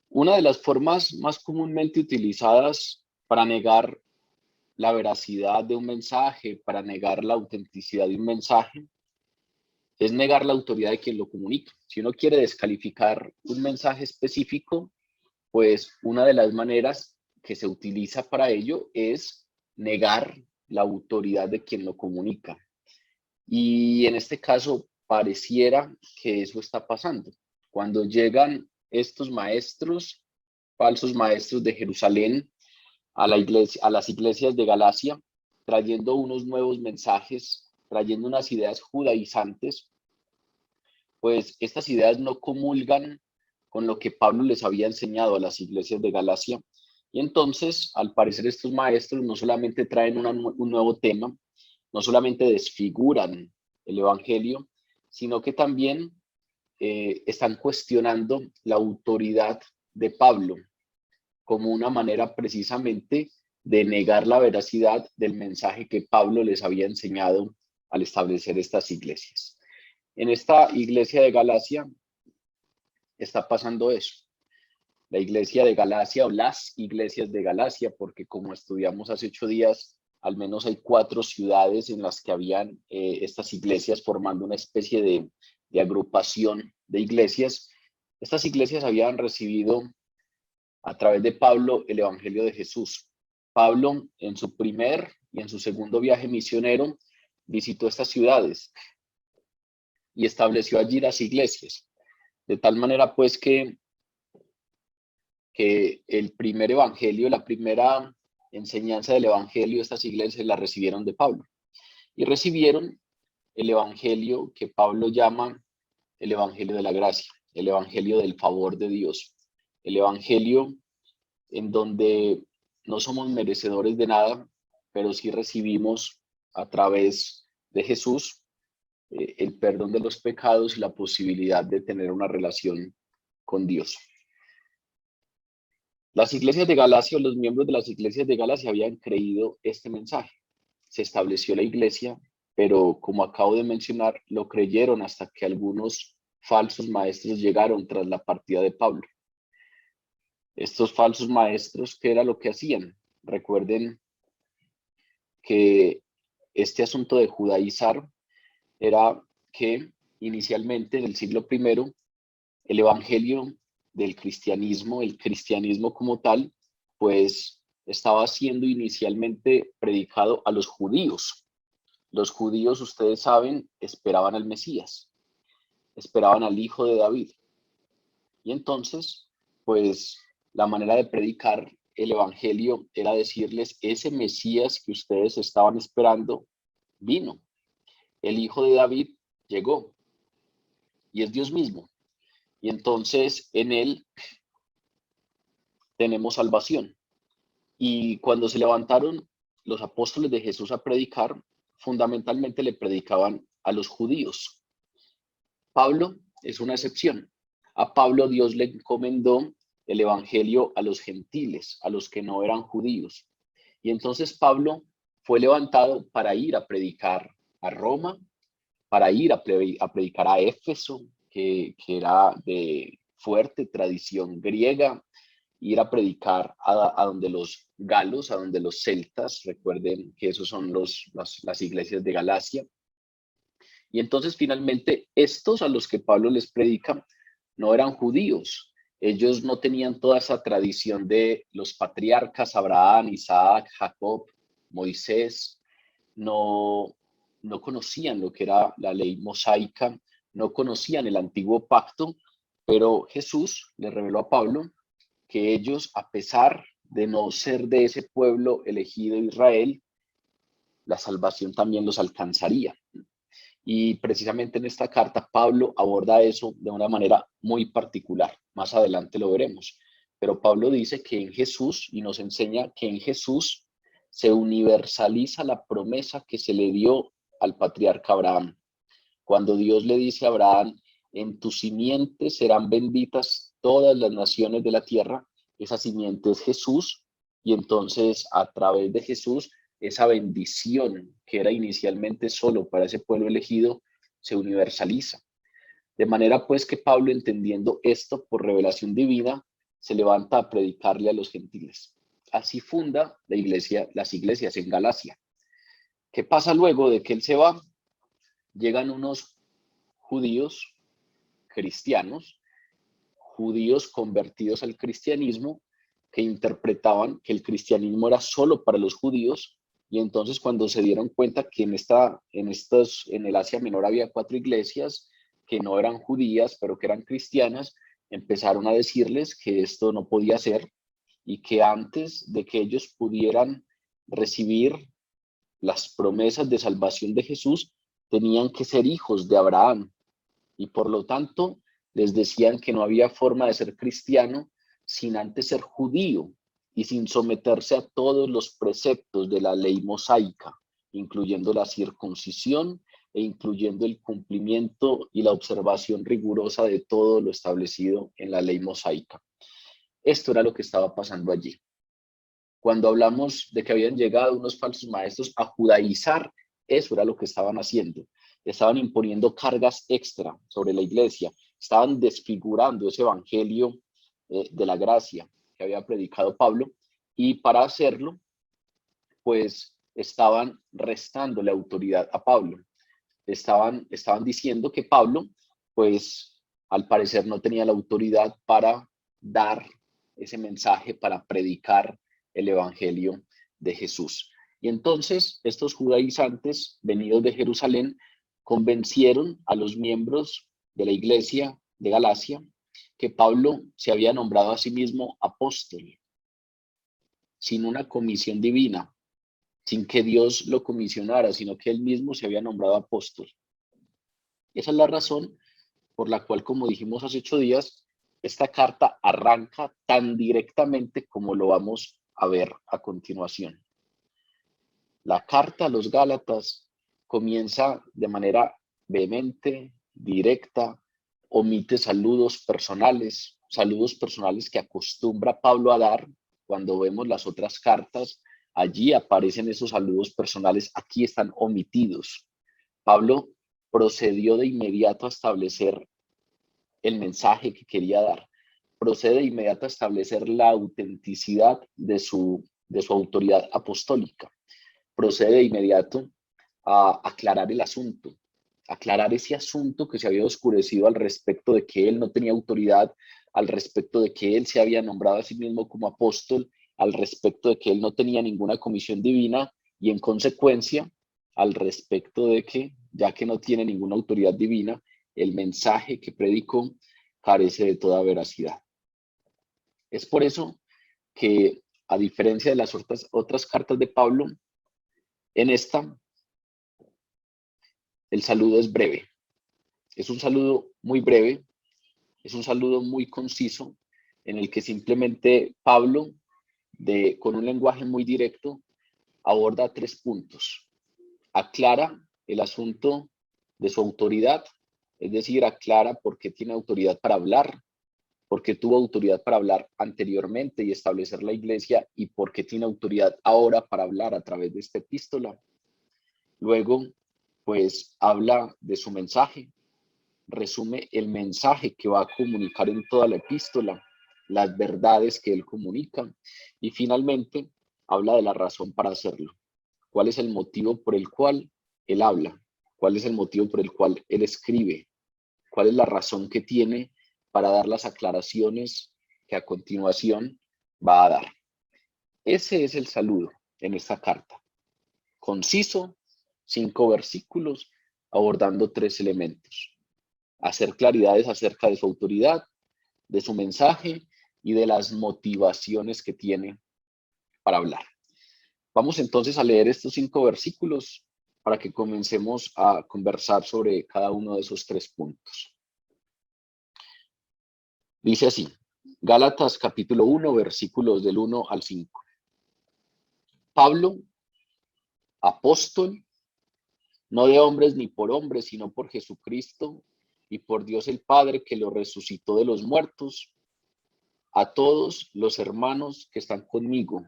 Una de las formas más comúnmente utilizadas para negar la veracidad de un mensaje, para negar la autenticidad de un mensaje, es negar la autoridad de quien lo comunica. Si uno quiere descalificar un mensaje específico, pues una de las maneras que se utiliza para ello es negar la autoridad de quien lo comunica. Y en este caso pareciera que eso está pasando. Cuando llegan estos maestros, falsos maestros de Jerusalén, a la iglesia, a las iglesias de Galacia, trayendo unos nuevos mensajes, trayendo unas ideas judaizantes, pues estas ideas no comulgan con lo que Pablo les había enseñado a las iglesias de Galacia. Y entonces, al parecer, estos maestros no solamente traen un nuevo tema, no solamente desfiguran el Evangelio, sino que también están cuestionando la autoridad de Pablo como una manera precisamente de negar la veracidad del mensaje que Pablo les había enseñado al establecer estas iglesias. En esta iglesia de Galacia está pasando eso. La iglesia de Galacia o las iglesias de Galacia, porque como estudiamos hace 8 días, al menos hay 4 ciudades en las que habían estas iglesias formando una especie de agrupación de iglesias. Estas iglesias habían recibido a través de Pablo el Evangelio de Jesús. Pablo en su primer y en su segundo viaje misionero visitó estas ciudades y estableció allí las iglesias. De tal manera pues que el primer evangelio, la primera enseñanza del evangelio, estas iglesias la recibieron de Pablo. Y recibieron el evangelio que Pablo llama el evangelio de la gracia, el evangelio del favor de Dios, el evangelio en donde no somos merecedores de nada, pero sí recibimos a través de Jesús el perdón de los pecados y la posibilidad de tener una relación con Dios. Las iglesias de Galacia o los miembros de las iglesias de Galacia habían creído este mensaje. Se estableció la iglesia, pero como acabo de mencionar, lo creyeron hasta que algunos falsos maestros llegaron tras la partida de Pablo. Estos falsos maestros, ¿qué era lo que hacían? Recuerden que este asunto de judaizar era que inicialmente en el siglo I el evangelio del cristianismo, el cristianismo como tal, pues estaba siendo inicialmente predicado a los judíos. Los judíos, ustedes saben, esperaban al Mesías, esperaban al Hijo de David. Y entonces, pues la manera de predicar el evangelio era decirles, ese Mesías que ustedes estaban esperando vino. El Hijo de David llegó y es Dios mismo. Y entonces en él tenemos salvación. Y cuando se levantaron los apóstoles de Jesús a predicar, fundamentalmente le predicaban a los judíos. Pablo es una excepción. A Pablo Dios le encomendó el evangelio a los gentiles, a los que no eran judíos. Y entonces Pablo fue levantado para ir a predicar a Roma, para ir a predicar a Éfeso, que era de fuerte tradición griega, ir a predicar a donde los galos, a donde los celtas, recuerden que esos son las iglesias de Galacia. Y entonces finalmente estos a los que Pablo les predica no eran judíos, ellos no tenían toda esa tradición de los patriarcas, Abraham, Isaac, Jacob, Moisés, no, no conocían lo que era la ley mosaica, no conocían el antiguo pacto, pero Jesús le reveló a Pablo que ellos, a pesar de no ser de ese pueblo elegido Israel, la salvación también los alcanzaría. Y precisamente en esta carta Pablo aborda eso de una manera muy particular. Más adelante lo veremos. Pero Pablo dice que en Jesús, y nos enseña que en Jesús se universaliza la promesa que se le dio al patriarca Abraham. Cuando Dios le dice a Abraham, en tu simiente serán benditas todas las naciones de la tierra, esa simiente es Jesús, y entonces a través de Jesús, esa bendición que era inicialmente solo para ese pueblo elegido, se universaliza. De manera pues que Pablo, entendiendo esto por revelación divina, se levanta a predicarle a los gentiles. Así funda las iglesias en Galacia. ¿Qué pasa luego de que él se va? Llegan unos judíos cristianos, judíos convertidos al cristianismo, que interpretaban que el cristianismo era solo para los judíos, y entonces cuando se dieron cuenta que en el Asia Menor había 4 iglesias que no eran judías, pero que eran cristianas, empezaron a decirles que esto no podía ser y que antes de que ellos pudieran recibir las promesas de salvación de Jesús, tenían que ser hijos de Abraham, y por lo tanto les decían que no había forma de ser cristiano sin antes ser judío y sin someterse a todos los preceptos de la ley mosaica, incluyendo la circuncisión e incluyendo el cumplimiento y la observación rigurosa de todo lo establecido en la ley mosaica. Esto era lo que estaba pasando allí. Cuando hablamos de que habían llegado unos falsos maestros a judaizar, eso era lo que estaban haciendo. Estaban imponiendo cargas extra sobre la iglesia, estaban desfigurando ese evangelio de la gracia que había predicado Pablo, y para hacerlo, pues estaban restándole autoridad a Pablo. Estaban diciendo que Pablo, pues al parecer no tenía la autoridad para dar ese mensaje, para predicar el evangelio de Jesús. Y entonces estos judaizantes venidos de Jerusalén convencieron a los miembros de la iglesia de Galacia que Pablo se había nombrado a sí mismo apóstol, sin una comisión divina, sin que Dios lo comisionara, sino que él mismo se había nombrado apóstol. Esa es la razón por la cual, como dijimos hace 8 días, esta carta arranca tan directamente como lo vamos a ver a continuación. La carta a los Gálatas comienza de manera vehemente, directa, omite saludos personales que acostumbra Pablo a dar. Cuando vemos las otras cartas, allí aparecen esos saludos personales, aquí están omitidos. Pablo procedió de inmediato a establecer el mensaje que quería dar. Procede de inmediato a establecer la autenticidad de su autoridad apostólica. Procede de inmediato a aclarar el asunto, aclarar ese asunto que se había oscurecido al respecto de que él no tenía autoridad, al respecto de que él se había nombrado a sí mismo como apóstol, al respecto de que él no tenía ninguna comisión divina, y en consecuencia al respecto de que, ya que no tiene ninguna autoridad divina, el mensaje que predicó carece de toda veracidad. Es por eso que, a diferencia de las otras cartas de Pablo, en esta el saludo es breve. Es un saludo muy breve, es un saludo muy conciso, en el que simplemente Pablo, con un lenguaje muy directo, aborda 3 puntos. Aclara el asunto de su autoridad, es decir, aclara por qué tiene autoridad para hablar, por qué tuvo autoridad para hablar anteriormente y establecer la iglesia, y por qué tiene autoridad ahora para hablar a través de esta epístola. Luego, pues habla de su mensaje, resume el mensaje que va a comunicar en toda la epístola, las verdades que él comunica, y finalmente habla de la razón para hacerlo. ¿Cuál es el motivo por el cual él habla? ¿Cuál es el motivo por el cual él escribe? ¿Cuál es la razón que tiene para dar las aclaraciones que a continuación va a dar? Ese es el saludo en esta carta. Conciso, 5 versículos, abordando 3 elementos. Hacer claridades acerca de su autoridad, de su mensaje y de las motivaciones que tiene para hablar. Vamos entonces a leer estos 5 versículos para que comencemos a conversar sobre cada uno de esos 3 puntos. Dice así, Gálatas capítulo 1, versículos del 1 al 5. Pablo, apóstol, no de hombres ni por hombres, sino por Jesucristo y por Dios el Padre, que lo resucitó de los muertos, a todos los hermanos que están conmigo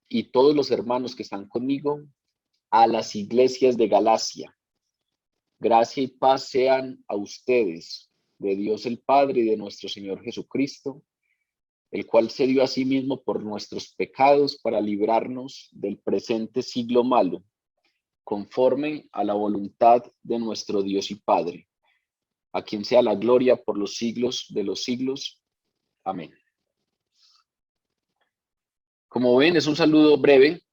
y todos los hermanos que están conmigo, a las iglesias de Galacia. Gracia y paz sean a ustedes, de Dios el Padre y de nuestro Señor Jesucristo. el cual se dio a sí mismo por nuestros pecados para librarnos del presente siglo malo, conforme a la voluntad de nuestro Dios y Padre, a quien sea la gloria por los siglos de los siglos. Amén. Como ven, es un saludo breve,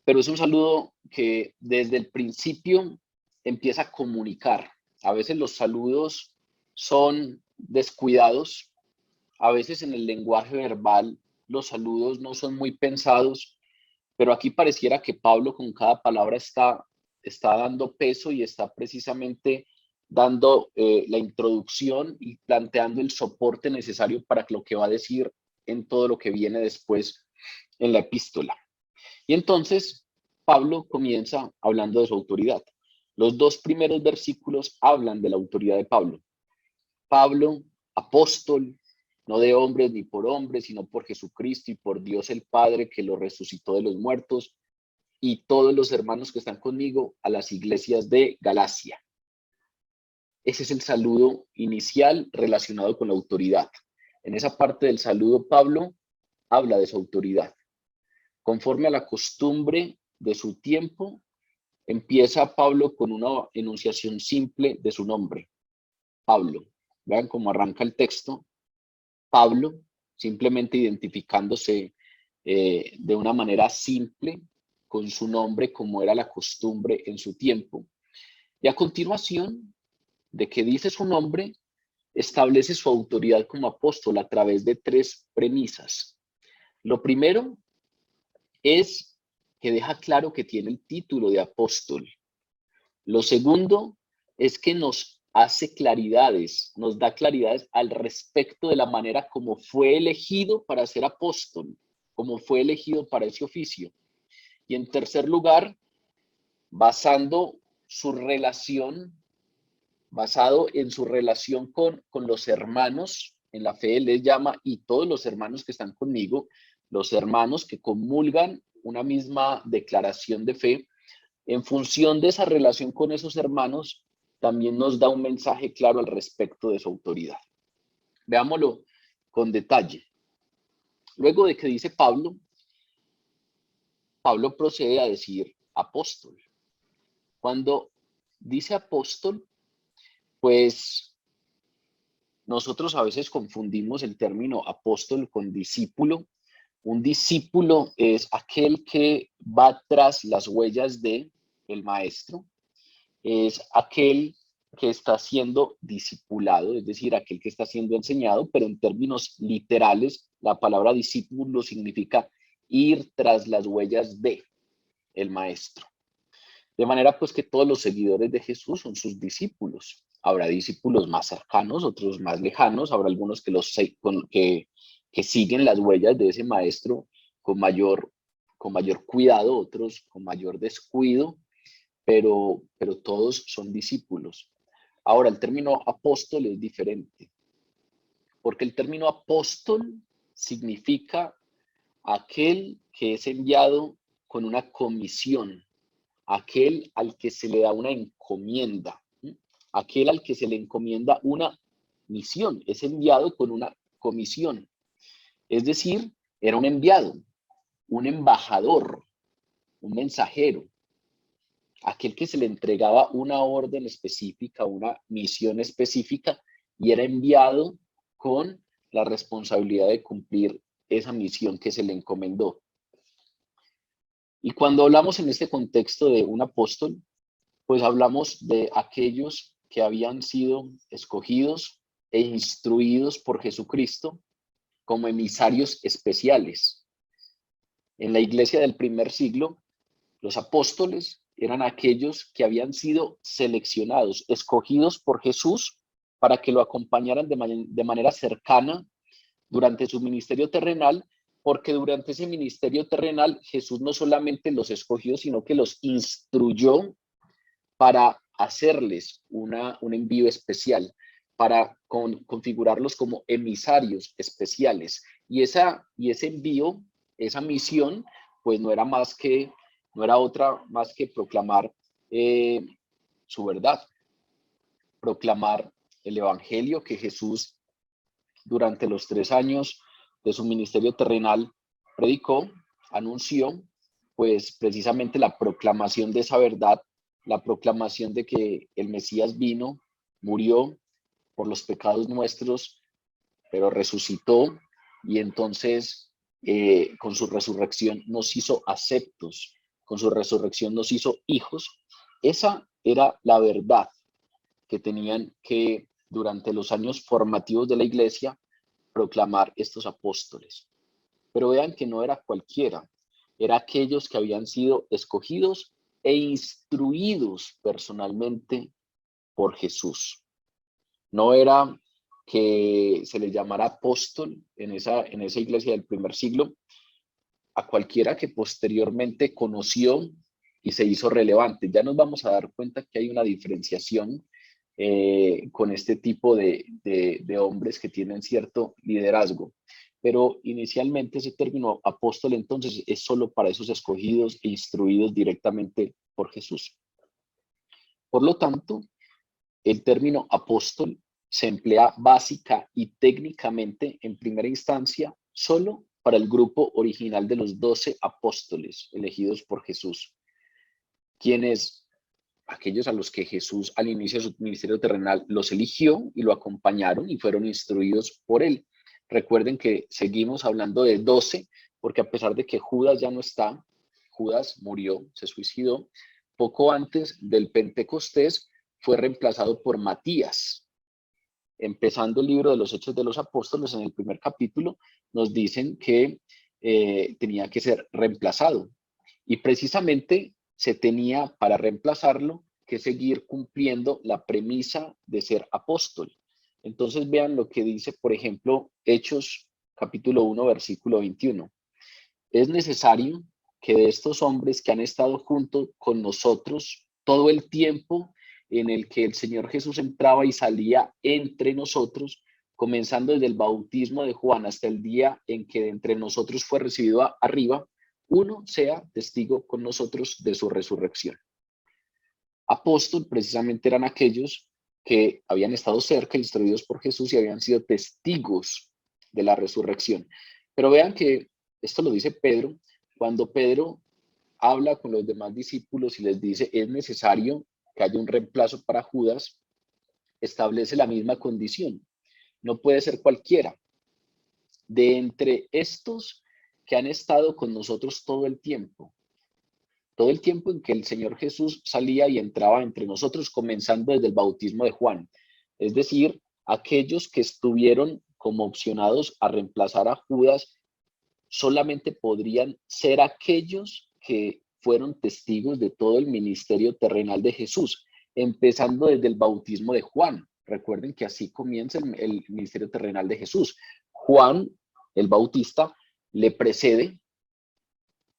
pero es un saludo que desde el principio empieza a comunicar. A veces los saludos son descuidados, a veces en el lenguaje verbal los saludos no son muy pensados, pero aquí pareciera que Pablo con cada palabra está dando peso y está precisamente dando la introducción y planteando el soporte necesario para lo que va a decir en todo lo que viene después en la epístola. Y entonces Pablo comienza hablando de su autoridad. Los dos primeros versículos hablan de la autoridad de Pablo. Pablo, apóstol, no de hombres ni por hombres, sino por Jesucristo y por Dios el Padre que lo resucitó de los muertos, y todos los hermanos que están conmigo a las iglesias de Galacia. Ese es el saludo inicial relacionado con la autoridad. En esa parte del saludo, Pablo habla de su autoridad. Conforme a la costumbre de su tiempo, empieza Pablo con una enunciación simple de su nombre. Pablo. Vean cómo arranca el texto. Pablo, simplemente identificándose de una manera simple con su nombre, como era la costumbre en su tiempo. Y a continuación de que dice su nombre, establece su autoridad como apóstol a través de tres premisas. Lo primero es que deja claro que tiene el título de apóstol. Lo segundo es que nos hace claridades, nos da claridades al respecto de la manera como fue elegido para ser apóstol, como fue elegido para ese oficio. Y en tercer lugar, basado en su relación con los hermanos en la fe, él les llama, y todos los hermanos que están conmigo, los hermanos que comulgan una misma declaración de fe, en función de esa relación con esos hermanos, también nos da un mensaje claro al respecto de su autoridad. Veámoslo con detalle. Luego de que dice Pablo, Pablo procede a decir apóstol. Cuando dice apóstol, pues nosotros a veces confundimos el término apóstol con discípulo. Un discípulo es aquel que va tras las huellas de el maestro, es aquel que está siendo discipulado, es decir, aquel que está siendo enseñado, pero en términos literales, la palabra discípulo significa ir tras las huellas de el maestro. De manera pues que todos los seguidores de Jesús son sus discípulos. Habrá discípulos más cercanos, otros más lejanos, habrá algunos que siguen las huellas de ese maestro con mayor cuidado, otros con mayor descuido, pero todos son discípulos. Ahora, el término apóstol es diferente, porque el término apóstol significa aquel que es enviado con una comisión, aquel al que se le da una encomienda, aquel al que se le encomienda una misión, es enviado con una comisión. Es decir, era un enviado, un embajador, un mensajero, aquel que se le entregaba una orden específica, una misión específica, y era enviado con la responsabilidad de cumplir esa misión que se le encomendó. Y cuando hablamos en este contexto de un apóstol, pues hablamos de aquellos que habían sido escogidos e instruidos por Jesucristo como emisarios especiales. En la iglesia del primer siglo, los apóstoles eran aquellos que habían sido seleccionados, escogidos por Jesús para que lo acompañaran de manera cercana durante su ministerio terrenal, porque durante ese ministerio terrenal Jesús no solamente los escogió, sino que los instruyó para hacerles un envío especial, para configurarlos como emisarios especiales. Y ese envío, esa misión, pues no era otra más que proclamar su verdad, proclamar el evangelio que Jesús durante los 3 años de su ministerio terrenal, predicó, anunció, pues precisamente la proclamación de esa verdad, la proclamación de que el Mesías vino, murió por los pecados nuestros, pero resucitó y entonces con su resurrección nos hizo aceptos, con su resurrección nos hizo hijos. Esa era la verdad que tenían que durante los años formativos de la iglesia proclamar estos apóstoles. Pero vean que no era cualquiera, era aquellos que habían sido escogidos e instruidos personalmente por Jesús. No era que se le llamara apóstol en esa iglesia del primer siglo a cualquiera que posteriormente conoció y se hizo relevante. Ya nos vamos a dar cuenta que hay una diferenciación con este tipo de hombres que tienen cierto liderazgo. Pero inicialmente ese término apóstol entonces es solo para esos escogidos e instruidos directamente por Jesús. Por lo tanto, el término apóstol se emplea básica y técnicamente en primera instancia solo para el grupo original de los 12 apóstoles elegidos por Jesús, quienes, aquellos a los que Jesús al inicio de su ministerio terrenal los eligió y lo acompañaron y fueron instruidos por él. Recuerden que seguimos hablando de 12, porque a pesar de que Judas ya no está, Judas murió, se suicidó, poco antes del Pentecostés fue reemplazado por Matías. Empezando el libro de los Hechos de los Apóstoles, en el primer capítulo, nos dicen que tenía que ser reemplazado. Y precisamente se tenía para reemplazarlo que seguir cumpliendo la premisa de ser apóstol. Entonces vean lo que dice, por ejemplo, Hechos capítulo 1, versículo 21. Es necesario que de estos hombres que han estado junto con nosotros todo el tiempo en el que el Señor Jesús entraba y salía entre nosotros, comenzando desde el bautismo de Juan hasta el día en que de entre nosotros fue recibido arriba, uno sea testigo con nosotros de su resurrección. Apóstol precisamente eran aquellos que habían estado cerca, instruidos por Jesús y habían sido testigos de la resurrección. Pero vean que esto lo dice Pedro, cuando Pedro habla con los demás discípulos y les dice, es necesario que haya un reemplazo para Judas, establece la misma condición. No puede ser cualquiera. De entre estos que han estado con nosotros todo el tiempo en que el Señor Jesús salía y entraba entre nosotros, comenzando desde el bautismo de Juan. Es decir, aquellos que estuvieron como opcionados a reemplazar a Judas solamente podrían ser aquellos que fueron testigos de todo el ministerio terrenal de Jesús, empezando desde el bautismo de Juan. Recuerden que así comienza el ministerio terrenal de Jesús. Juan, el Bautista, le precede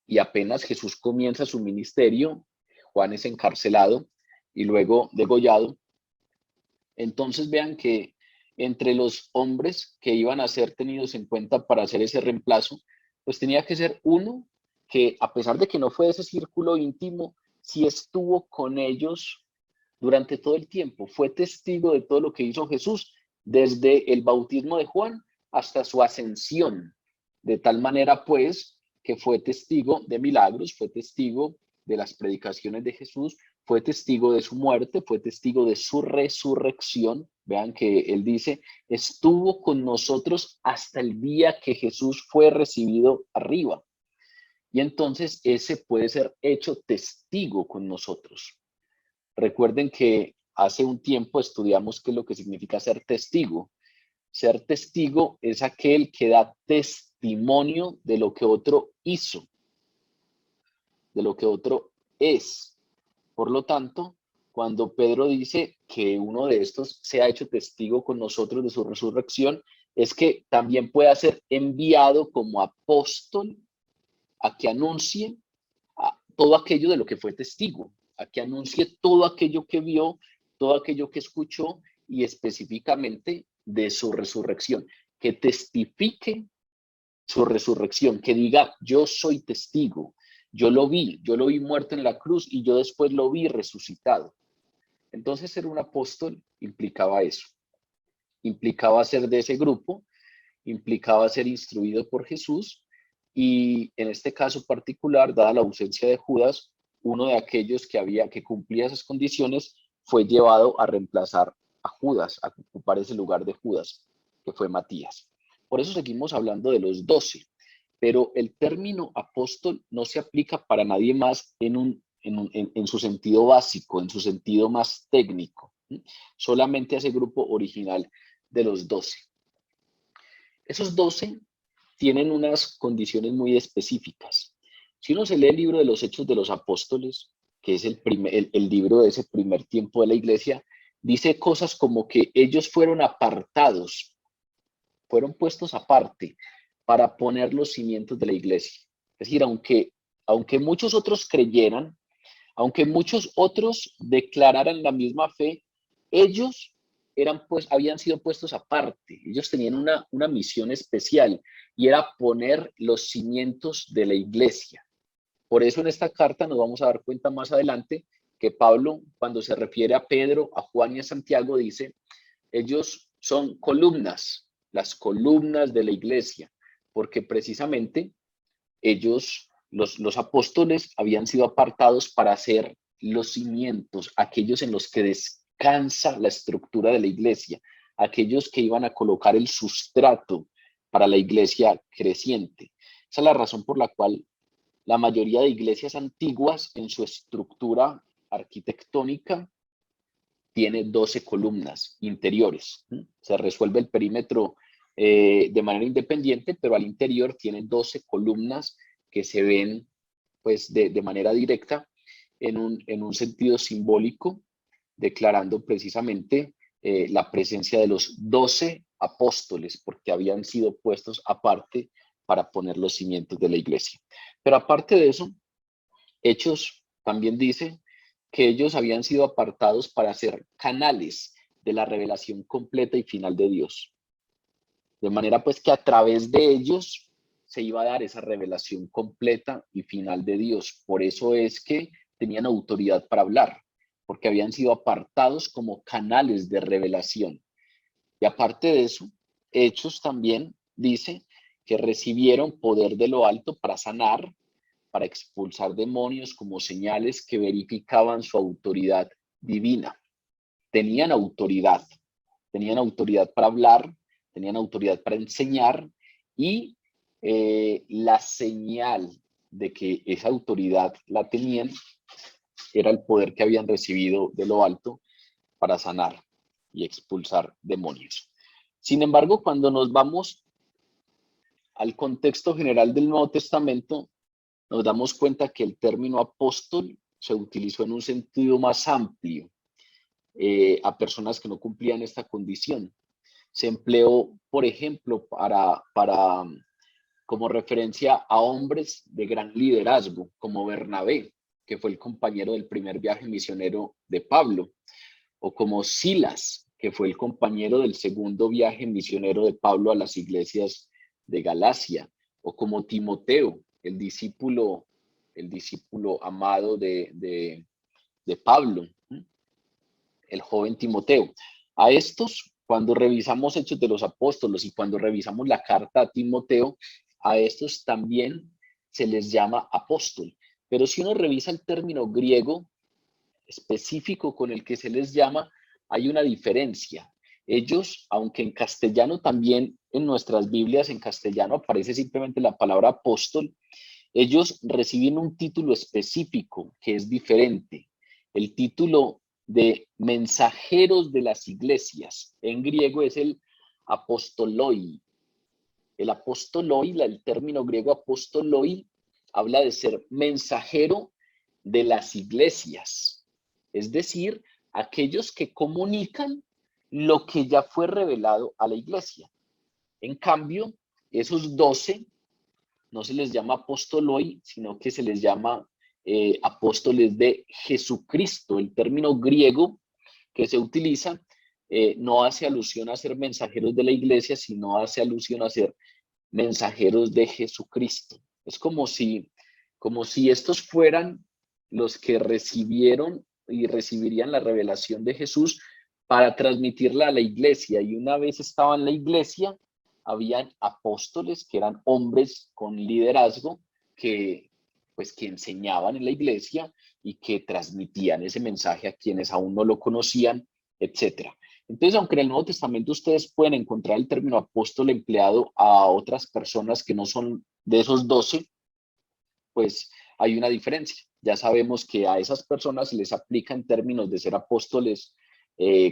y apenas Jesús comienza su ministerio, Juan es encarcelado y luego degollado. Entonces vean que entre los hombres que iban a ser tenidos en cuenta para hacer ese reemplazo, pues tenía que ser uno que, a pesar de que no fue de ese círculo íntimo, sí estuvo con ellos durante todo el tiempo, fue testigo de todo lo que hizo Jesús, desde el bautismo de Juan hasta su ascensión. De tal manera, pues, que fue testigo de milagros, fue testigo de las predicaciones de Jesús, fue testigo de su muerte, fue testigo de su resurrección. Vean que él dice, estuvo con nosotros hasta el día que Jesús fue recibido arriba. Y entonces ese puede ser hecho testigo con nosotros. Recuerden que hace un tiempo estudiamos qué es lo que significa ser testigo. Ser testigo es aquel que da testimonio de lo que otro hizo, de lo que otro es. Por lo tanto, cuando Pedro dice que uno de estos se ha hecho testigo con nosotros de su resurrección, es que también pueda ser enviado como apóstol a que anuncie todo aquello de lo que fue testigo, a que anuncie todo aquello que vio, todo aquello que escuchó y específicamente de su resurrección, que testifique su resurrección, que diga, yo soy testigo, yo lo vi muerto en la cruz y yo después lo vi resucitado. Entonces ser un apóstol implicaba eso, implicaba ser de ese grupo implicaba ser instruido por Jesús y en este caso particular, dada la ausencia de Judas, uno de aquellos que cumplía esas condiciones fue llevado a reemplazar a Judas, a ocupar ese lugar de Judas, que fue Matías. Por eso seguimos hablando de los 12, pero el término apóstol no se aplica para nadie más en su sentido básico, en su sentido más técnico, solamente a ese grupo original de los 12. Esos 12 tienen unas condiciones muy específicas. Si uno se lee el libro de los Hechos de los Apóstoles, que es el libro de ese primer tiempo de la iglesia, dice cosas como que ellos fueron apartados, fueron puestos aparte para poner los cimientos de la iglesia. Es decir, aunque muchos otros creyeran, aunque muchos otros declararan la misma fe, ellos habían sido puestos aparte. Ellos tenían una misión especial y era poner los cimientos de la iglesia. Por eso en esta carta nos vamos a dar cuenta más adelante que Pablo, cuando se refiere a Pedro, a Juan y a Santiago, dice, ellos son columnas, las columnas de la iglesia, porque precisamente ellos, los apóstoles, habían sido apartados para hacer los cimientos, aquellos en los que descansa la estructura de la iglesia, aquellos que iban a colocar el sustrato para la iglesia creciente. Esa es la razón por la cual la mayoría de iglesias antiguas en su estructura arquitectónica tiene 12 columnas interiores. Se resuelve el perímetro de manera independiente, pero al interior tiene 12 columnas que se ven pues, de manera directa en un sentido simbólico, declarando precisamente la presencia de los 12 apóstoles, porque habían sido puestos aparte para poner los cimientos de la iglesia. Pero aparte de eso, Hechos también dice que ellos habían sido apartados para ser canales de la revelación completa y final de Dios. De manera pues que a través de ellos se iba a dar esa revelación completa y final de Dios. Por eso es que tenían autoridad para hablar, porque habían sido apartados como canales de revelación. Y aparte de eso, Hechos también dice que recibieron poder de lo alto para sanar, para expulsar demonios como señales que verificaban su autoridad divina. Tenían autoridad para hablar, tenían autoridad para enseñar y la señal de que esa autoridad la tenían era el poder que habían recibido de lo alto para sanar y expulsar demonios. Sin embargo, cuando nos vamos al contexto general del Nuevo Testamento, nos damos cuenta que el término apóstol se utilizó en un sentido más amplio a personas que no cumplían esta condición. Se empleó, por ejemplo, como referencia a hombres de gran liderazgo, como Bernabé, que fue el compañero del primer viaje misionero de Pablo, o como Silas, que fue el compañero del segundo viaje misionero de Pablo a las iglesias de Galacia, o como Timoteo, el discípulo amado de Pablo, el joven Timoteo. A estos, cuando revisamos Hechos de los Apóstoles y cuando revisamos la carta a Timoteo, a estos también se les llama apóstol. Pero si uno revisa el término griego específico con el que se les llama, hay una diferencia. Ellos, aunque en castellano también, en nuestras Biblias en castellano aparece simplemente la palabra apóstol, ellos reciben un título específico que es diferente. El título de mensajeros de las iglesias en griego es el apostoloi. El apostoloi, el término griego apostoloi, habla de ser mensajero de las iglesias. Es decir, aquellos que comunican lo que ya fue revelado a la iglesia. En cambio, esos 12 no se les llama apostoloi, sino que se les llama apóstoles de Jesucristo. El término griego que se utiliza no hace alusión a ser mensajeros de la iglesia, sino hace alusión a ser mensajeros de Jesucristo. Es como si estos fueran los que recibieron y recibirían la revelación de Jesús para transmitirla a la iglesia. Y una vez estaban en la iglesia, habían apóstoles que eran hombres con liderazgo que, pues, que enseñaban en la iglesia y que transmitían ese mensaje a quienes aún no lo conocían, etcétera. Entonces, aunque en el Nuevo Testamento ustedes pueden encontrar el término apóstol empleado a otras personas que no son de esos 12, pues hay una diferencia. Ya sabemos que a esas personas se les aplica en términos de ser apóstoles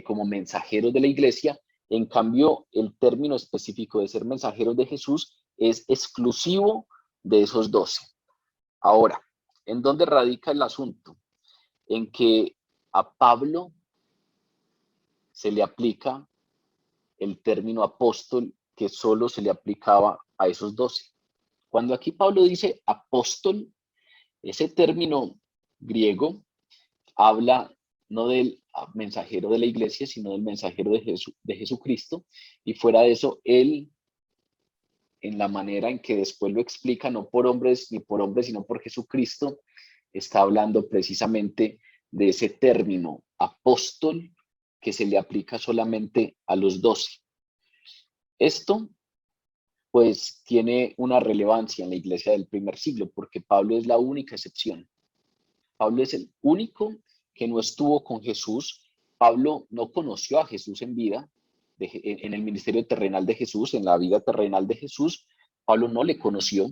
como mensajeros de la iglesia. En cambio, el término específico de ser mensajeros de Jesús es exclusivo de esos 12. Ahora, ¿en dónde radica el asunto? En que a Pablo se le aplica el término apóstol que solo se le aplicaba a esos 12. Cuando aquí Pablo dice apóstol, ese término griego habla no del mensajero de la iglesia, sino del mensajero de Jesucristo, y fuera de eso, él, en la manera en que después lo explica, no por hombres ni por hombres, sino por Jesucristo, está hablando precisamente de ese término apóstol que se le aplica solamente a los 12. Esto, pues, tiene una relevancia en la iglesia del primer siglo, porque Pablo es la única excepción. Pablo es el único que no estuvo con Jesús. Pablo no conoció a Jesús en vida, en el ministerio terrenal de Jesús, en la vida terrenal de Jesús. Pablo no le conoció.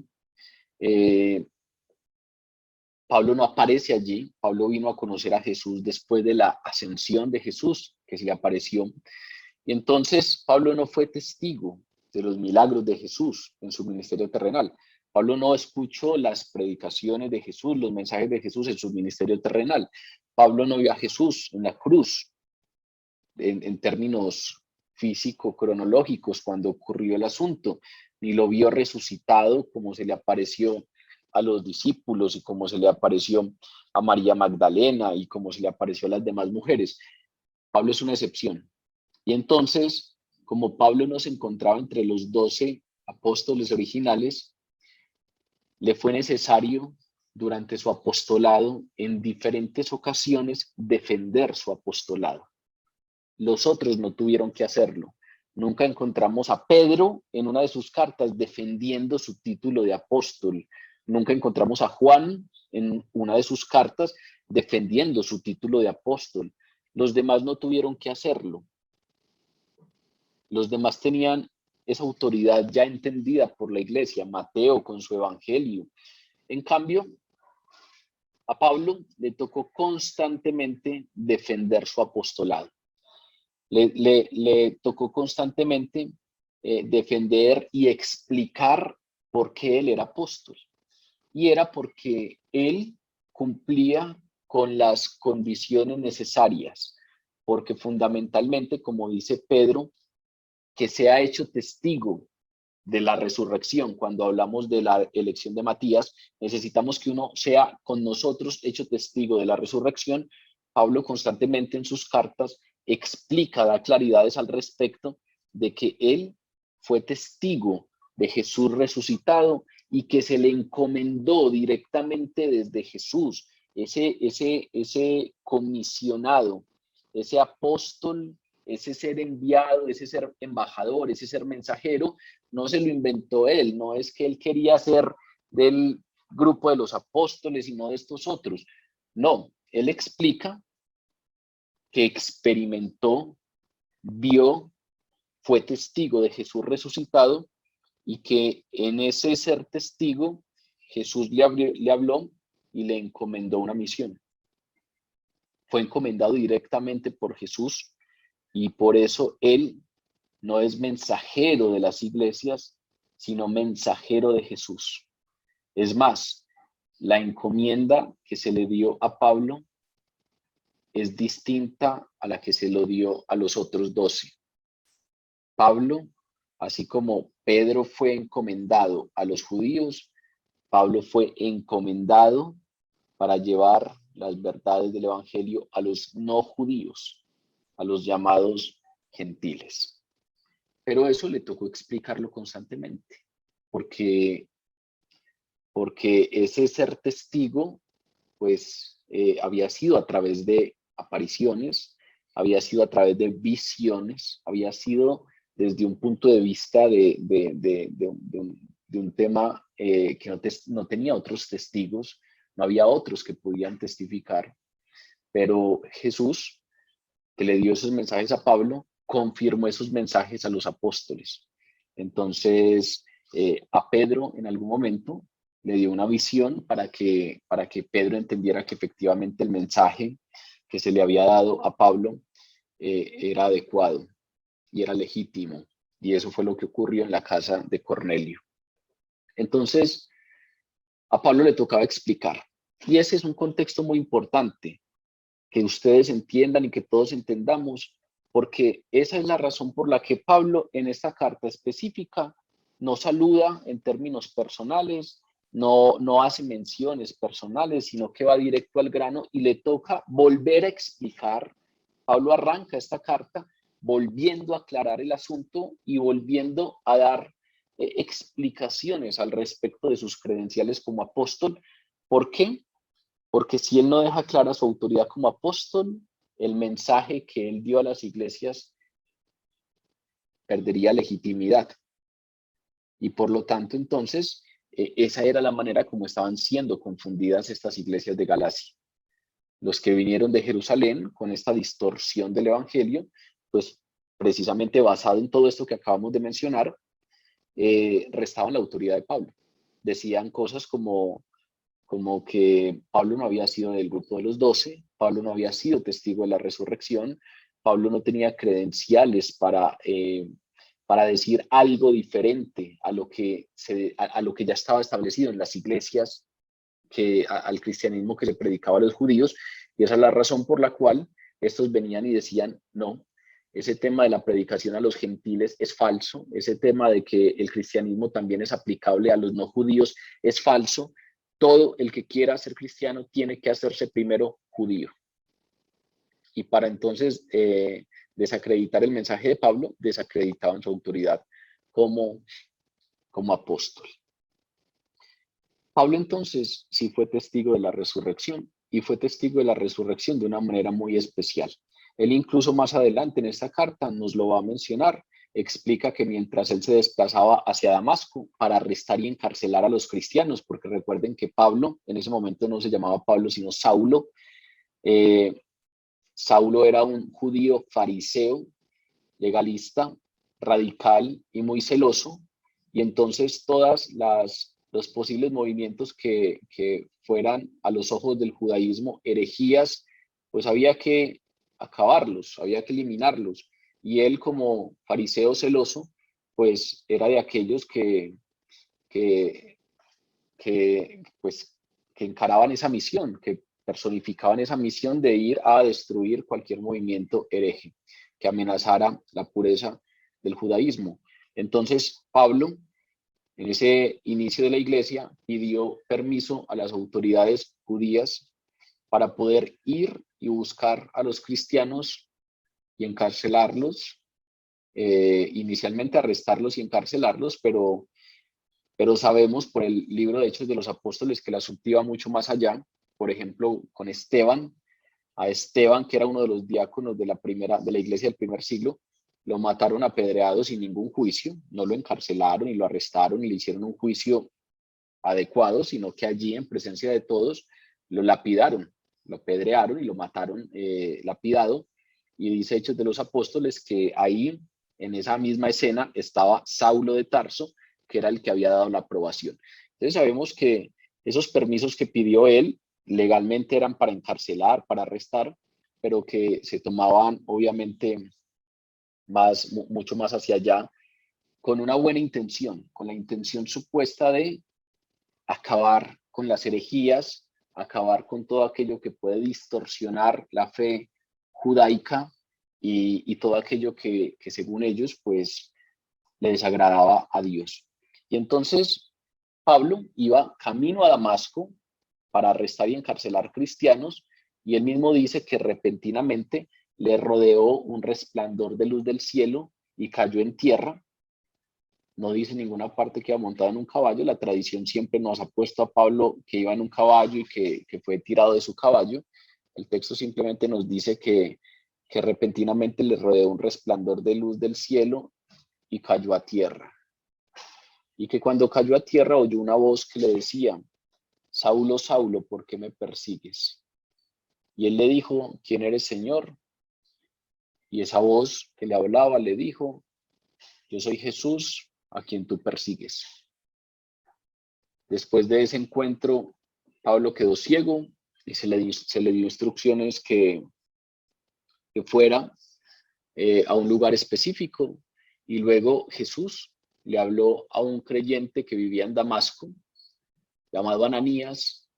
Pablo no aparece allí. Pablo vino a conocer a Jesús después de la ascensión de Jesús, que se le apareció. Y entonces Pablo no fue testigo de los milagros de Jesús en su ministerio terrenal. Pablo no escuchó las predicaciones de Jesús, los mensajes de Jesús en su ministerio terrenal. Pablo no vio a Jesús en la cruz en términos físico-cronológicos cuando ocurrió el asunto, ni lo vio resucitado como se le apareció a los discípulos y como se le apareció a María Magdalena y como se le apareció a las demás mujeres. Pablo es una excepción. Y entonces, como Pablo no se encontraba entre los 12 apóstoles originales, le fue necesario durante su apostolado en diferentes ocasiones defender su apostolado. Los otros no tuvieron que hacerlo. Nunca encontramos a Pedro en una de sus cartas defendiendo su título de apóstol. Nunca encontramos a Juan en una de sus cartas defendiendo su título de apóstol. Los demás no tuvieron que hacerlo. Los demás tenían esa autoridad ya entendida por la iglesia, Mateo con su evangelio. En cambio, a Pablo le tocó constantemente defender su apostolado. Le tocó constantemente defender y explicar por qué él era apóstol. Y era porque él cumplía con las condiciones necesarias, porque fundamentalmente, como dice Pedro, que se ha hecho testigo de la resurrección. Cuando hablamos de la elección de Matías, necesitamos que uno sea con nosotros hecho testigo de la resurrección. Pablo constantemente en sus cartas explica, da claridades al respecto de que él fue testigo de Jesús resucitado y que se le encomendó directamente desde Jesús, ese comisionado, ese apóstol, ese ser enviado, ese ser embajador, ese ser mensajero, no se lo inventó él, no es que él quería ser del grupo de los apóstoles y no de estos otros. No, él explica que experimentó, vio, fue testigo de Jesús resucitado y que en ese ser testigo Jesús le habló y le encomendó una misión. Fue encomendado directamente por Jesús y por eso él no es mensajero de las iglesias, sino mensajero de Jesús. Es más, la encomienda que se le dio a Pablo es distinta a la que se lo dio a los otros 12. Pablo, así como Pedro fue encomendado a los judíos, Pablo fue encomendado para llevar las verdades del evangelio a los no judíos, a los llamados gentiles. Pero eso le tocó explicarlo constantemente, porque ese ser testigo, pues, había sido a través de apariciones, había sido a través de visiones, había sido desde un punto de vista de un tema que no tenía otros testigos, no había otros que podían testificar, pero Jesús, que le dio esos mensajes a Pablo, confirmó esos mensajes a los apóstoles. Entonces, a Pedro en algún momento le dio una visión para que Pedro entendiera que efectivamente el mensaje que se le había dado a Pablo era adecuado y era legítimo. Y eso fue lo que ocurrió en la casa de Cornelio. Entonces, a Pablo le tocaba explicar. Y ese es un contexto muy importante, que ustedes entiendan y que todos entendamos, porque esa es la razón por la que Pablo en esta carta específica no saluda en términos personales, no hace menciones personales, sino que va directo al grano y le toca volver a explicar. Pablo arranca esta carta volviendo a aclarar el asunto y volviendo a dar explicaciones al respecto de sus credenciales como apóstol. ¿Por qué? Porque si él no deja clara su autoridad como apóstol, el mensaje que él dio a las iglesias perdería legitimidad. Y por lo tanto, entonces, esa era la manera como estaban siendo confundidas estas iglesias de Galacia. Los que vinieron de Jerusalén con esta distorsión del evangelio, pues precisamente basado en todo esto que acabamos de mencionar, restaban la autoridad de Pablo. Decían cosas como que Pablo no había sido del grupo de los 12, Pablo no había sido testigo de la resurrección, Pablo no tenía credenciales para decir algo diferente a lo que ya estaba establecido en las iglesias, al cristianismo que se predicaba a los judíos, y esa es la razón por la cual estos venían y decían, no, ese tema de la predicación a los gentiles es falso, ese tema de que el cristianismo también es aplicable a los no judíos es falso, todo el que quiera ser cristiano tiene que hacerse primero judío. Y para entonces desacreditar el mensaje de Pablo, desacreditaban su autoridad como apóstol. Pablo entonces sí fue testigo de la resurrección y fue testigo de la resurrección de una manera muy especial. Él incluso más adelante en esta carta nos lo va a mencionar. Explica que mientras él se desplazaba hacia Damasco para arrestar y encarcelar a los cristianos, porque recuerden que Pablo en ese momento no se llamaba Pablo, sino Saulo. Saulo era un judío fariseo, legalista, radical y muy celoso, y entonces los posibles movimientos que fueran a los ojos del judaísmo herejías, pues había que acabarlos, había que eliminarlos. Y él como fariseo celoso, pues era de aquellos pues, que encaraban esa misión, que personificaban esa misión de ir a destruir cualquier movimiento hereje que amenazara la pureza del judaísmo. Entonces, Pablo, en ese inicio de la iglesia, pidió permiso a las autoridades judías para poder ir y buscar a los cristianos y encarcelarlos, inicialmente arrestarlos y encarcelarlos, pero sabemos por el libro de Hechos de los Apóstoles que el asunto iba mucho más allá. Por ejemplo, con Esteban, a Esteban, que era uno de los diáconos de la iglesia del primer siglo, lo mataron apedreado sin ningún juicio, no lo encarcelaron, ni lo arrestaron, ni le hicieron un juicio adecuado, sino que allí, en presencia de todos, lo lapidaron, lo apedrearon y lo mataron lapidado. Y dice Hechos de los Apóstoles que ahí, en esa misma escena, estaba Saulo de Tarso, que era el que había dado la aprobación. Entonces sabemos que esos permisos que pidió él legalmente eran para encarcelar, para arrestar, pero que se tomaban obviamente mucho más hacia allá, con una buena intención, con la intención supuesta de acabar con las herejías, acabar con todo aquello que puede distorsionar la fe judaica y todo aquello que según ellos pues le desagradaba a Dios. Y entonces Pablo iba camino a Damasco para arrestar y encarcelar cristianos, y él mismo dice que repentinamente le rodeó un resplandor de luz del cielo y cayó en tierra. No dice en ninguna parte que iba montado en un caballo. La tradición siempre nos ha puesto a Pablo que iba en un caballo y que fue tirado de su caballo. El texto simplemente nos dice que repentinamente le rodeó un resplandor de luz del cielo y cayó a tierra. Y que cuando cayó a tierra oyó una voz que le decía: Saulo, Saulo, ¿por qué me persigues? Y él le dijo: ¿Quién eres, Señor? Y esa voz que le hablaba le dijo: Yo soy Jesús, a quien tú persigues. Después de ese encuentro, Pablo quedó ciego y se le dio instrucciones que fuera a un lugar específico. Y luego Jesús le habló a un creyente que vivía en Damasco, llamado Ananías,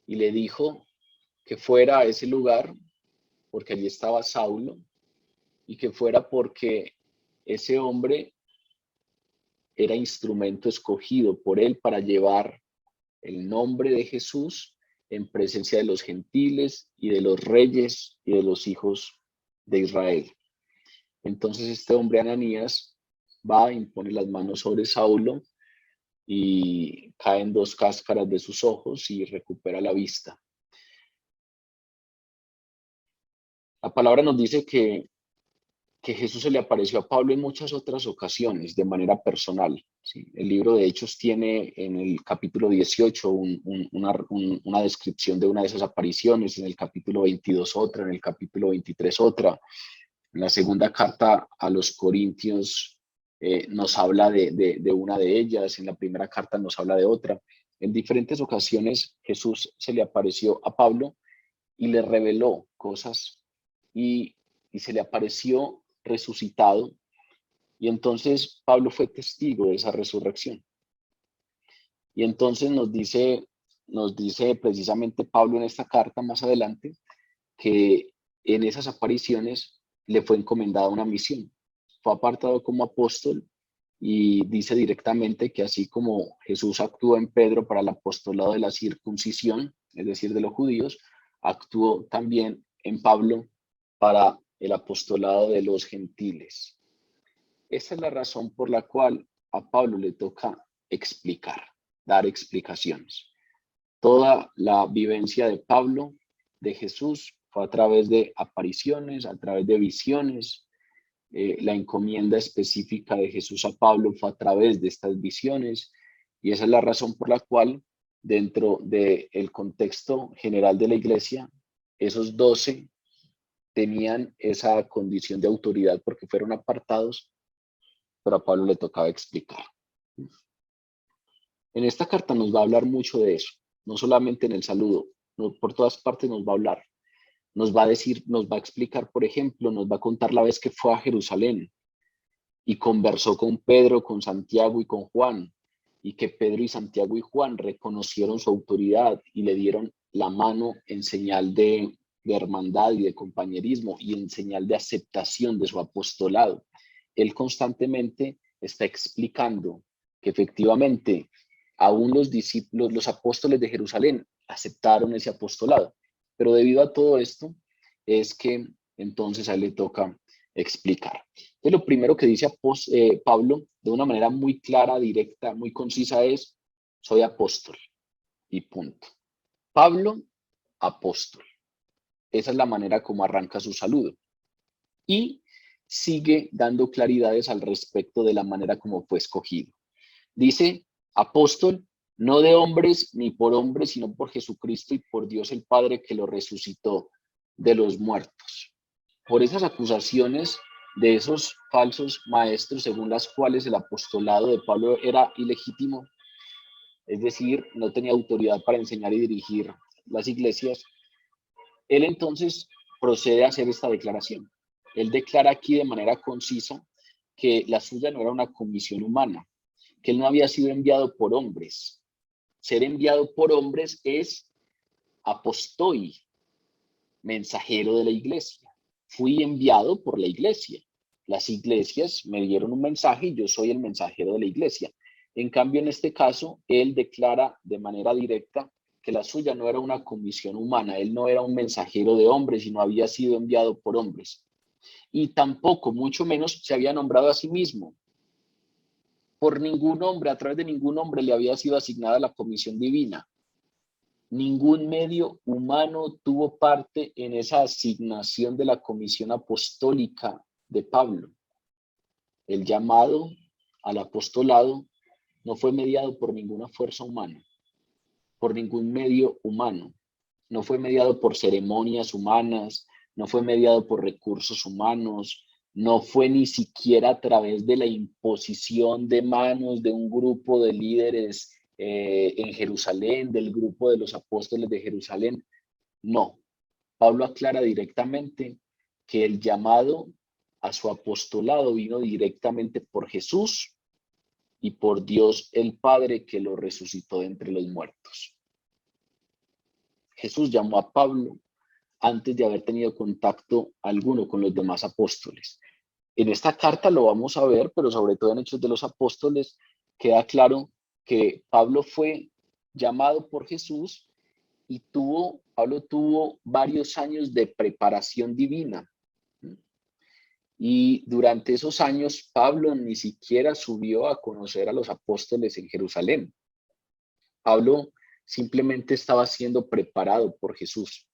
y le dijo que fuera a ese lugar porque allí estaba Saulo, y que fuera porque ese hombre era instrumento escogido por él para llevar el nombre de Jesús en presencia de los gentiles y de los reyes y de los hijos de Israel. Entonces este hombre Ananías va, impone las manos sobre Saulo y caen 2 cáscaras de sus ojos y recupera la vista. La palabra nos dice que Jesús se le apareció a Pablo en muchas otras ocasiones de manera personal. ¿Sí? El libro de Hechos tiene en el capítulo 18 una descripción de una de esas apariciones, en el capítulo 22 otra, en el capítulo 23 otra. En la segunda carta a los Corintios nos habla de una de ellas, en la primera carta nos habla de otra. En diferentes ocasiones Jesús se le apareció a Pablo y le reveló cosas y se le apareció resucitado, y entonces Pablo fue testigo de esa resurrección. Y entonces nos dice precisamente Pablo en esta carta más adelante que en esas apariciones le fue encomendada una misión. Fue apartado como apóstol y dice directamente que así como Jesús actuó en Pedro para el apostolado de la circuncisión, es decir, de los judíos, actuó también en Pablo para el apostolado de los gentiles. Esa es la razón por la cual a Pablo le toca explicar, dar explicaciones. Toda la vivencia de Pablo, de Jesús, fue a través de apariciones, a través de visiones. La encomienda específica de Jesús a Pablo fue a través de estas visiones, y esa es la razón por la cual dentro del contexto general de la iglesia, esos 12 tenían esa condición de autoridad porque fueron apartados, pero a Pablo le tocaba explicar. En esta carta nos va a hablar mucho de eso, no solamente en el saludo, no, por todas partes nos va a hablar. Nos va a decir, nos va a explicar, por ejemplo, nos va a contar la vez que fue a Jerusalén y conversó con Pedro, con Santiago y con Juan, y que Pedro y Santiago y Juan reconocieron su autoridad y le dieron la mano en señal de hermandad y de compañerismo y en señal de aceptación de su apostolado. Él constantemente está explicando que efectivamente aún los discípulos, los apóstoles de Jerusalén aceptaron ese apostolado, pero debido a todo esto es que entonces a él le toca explicar. Entonces, lo primero que dice Pablo de una manera muy clara, directa, muy concisa es: soy apóstol y punto. Pablo, apóstol. Esa es la manera como arranca su saludo. Y sigue dando claridades al respecto de la manera como fue escogido. Dice: apóstol, no de hombres ni por hombres, sino por Jesucristo y por Dios el Padre que lo resucitó de los muertos. Por esas acusaciones de esos falsos maestros, según las cuales el apostolado de Pablo era ilegítimo, es decir, no tenía autoridad para enseñar y dirigir las iglesias, él entonces procede a hacer esta declaración. Él declara aquí de manera concisa que la suya no era una comisión humana, que él no había sido enviado por hombres. Ser enviado por hombres es apostoi, mensajero de la iglesia. Fui enviado por la iglesia. Las iglesias me dieron un mensaje y yo soy el mensajero de la iglesia. En cambio, en este caso, él declara de manera directa que la suya no era una comisión humana. Él no era un mensajero de hombres, sino había sido enviado por hombres. Y tampoco, mucho menos, se había nombrado a sí mismo. Por ningún hombre, a través de ningún hombre le había sido asignada la comisión divina. Ningún medio humano tuvo parte en esa asignación de la comisión apostólica de Pablo. El llamado al apostolado no fue mediado por ninguna fuerza humana, por ningún medio humano. No fue mediado por ceremonias humanas, no fue mediado por recursos humanos, no fue ni siquiera a través de la imposición de manos de un grupo de líderes en Jerusalén, del grupo de los apóstoles de Jerusalén. No, Pablo aclara directamente que el llamado a su apostolado vino directamente por Jesús y por Dios el Padre que lo resucitó de entre los muertos. Jesús llamó a Pablo antes de haber tenido contacto alguno con los demás apóstoles. En esta carta lo vamos a ver, pero sobre todo en Hechos de los Apóstoles queda claro que Pablo fue llamado por Jesús y Pablo tuvo varios años de preparación divina. Y durante esos años Pablo ni siquiera subió a conocer a los apóstoles en Jerusalén. Pablo simplemente estaba siendo preparado por Jesús.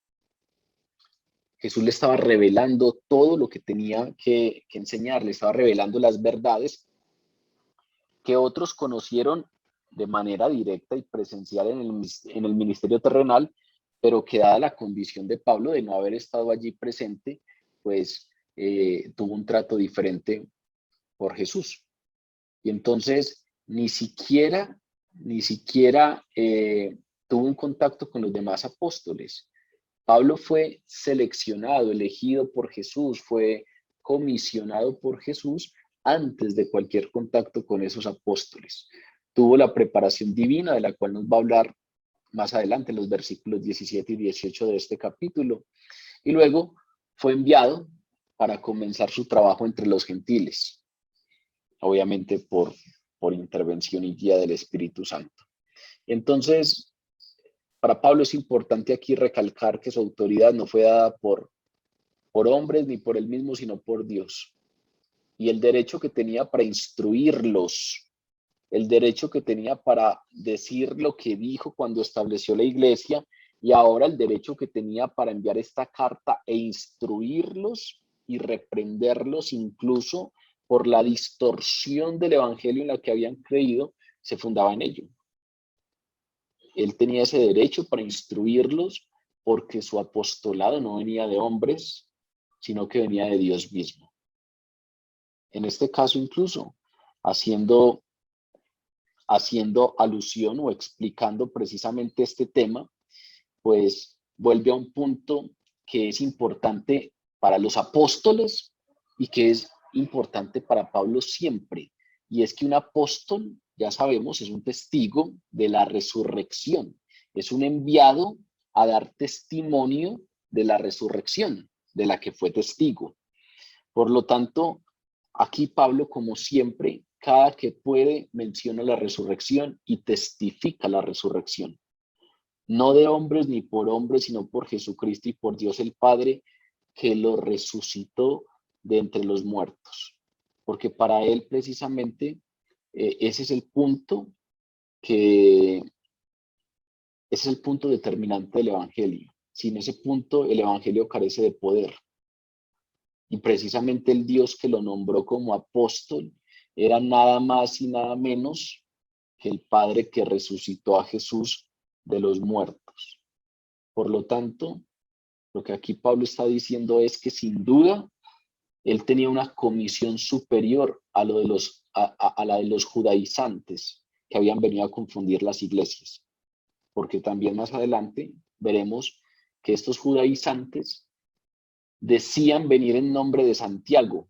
Jesús le estaba revelando todo lo que tenía que enseñar, le estaba revelando las verdades que otros conocieron de manera directa y presencial en el ministerio terrenal, pero que dada la condición de Pablo de no haber estado allí presente, pues tuvo un trato diferente por Jesús. Y entonces ni siquiera tuvo un contacto con los demás apóstoles. Pablo fue seleccionado, elegido por Jesús, fue comisionado por Jesús antes de cualquier contacto con esos apóstoles. Tuvo la preparación divina de la cual nos va a hablar más adelante en los versículos 17 y 18 de este capítulo. Y luego fue enviado para comenzar su trabajo entre los gentiles, obviamente por intervención y guía del Espíritu Santo. Entonces, para Pablo es importante aquí recalcar que su autoridad no fue dada por hombres ni por él mismo, sino por Dios. Y el derecho que tenía para instruirlos, el derecho que tenía para decir lo que dijo cuando estableció la iglesia, y ahora el derecho que tenía para enviar esta carta e instruirlos y reprenderlos incluso por la distorsión del evangelio en la que habían creído, se fundaba en ello. Él tenía ese derecho para instruirlos porque su apostolado no venía de hombres, sino que venía de Dios mismo. En este caso incluso, haciendo alusión o explicando precisamente este tema, pues vuelve a un punto que es importante para los apóstoles y que es importante para Pablo siempre. Y es que un apóstol, ya sabemos, es un testigo de la resurrección. Es un enviado a dar testimonio de la resurrección, de la que fue testigo. Por lo tanto, aquí Pablo, como siempre, cada que puede, menciona la resurrección y testifica la resurrección. No de hombres ni por hombres, sino por Jesucristo y por Dios el Padre, que lo resucitó de entre los muertos. Porque para él precisamente ese es el punto determinante del Evangelio. Sin ese punto, el Evangelio carece de poder. Y precisamente el Dios que lo nombró como apóstol era nada más y nada menos que el Padre que resucitó a Jesús de los muertos. Por lo tanto, lo que aquí Pablo está diciendo es que sin duda él tenía una comisión superior a la de los judaizantes que habían venido a confundir las iglesias. Porque también más adelante veremos que estos judaizantes decían venir en nombre de Santiago,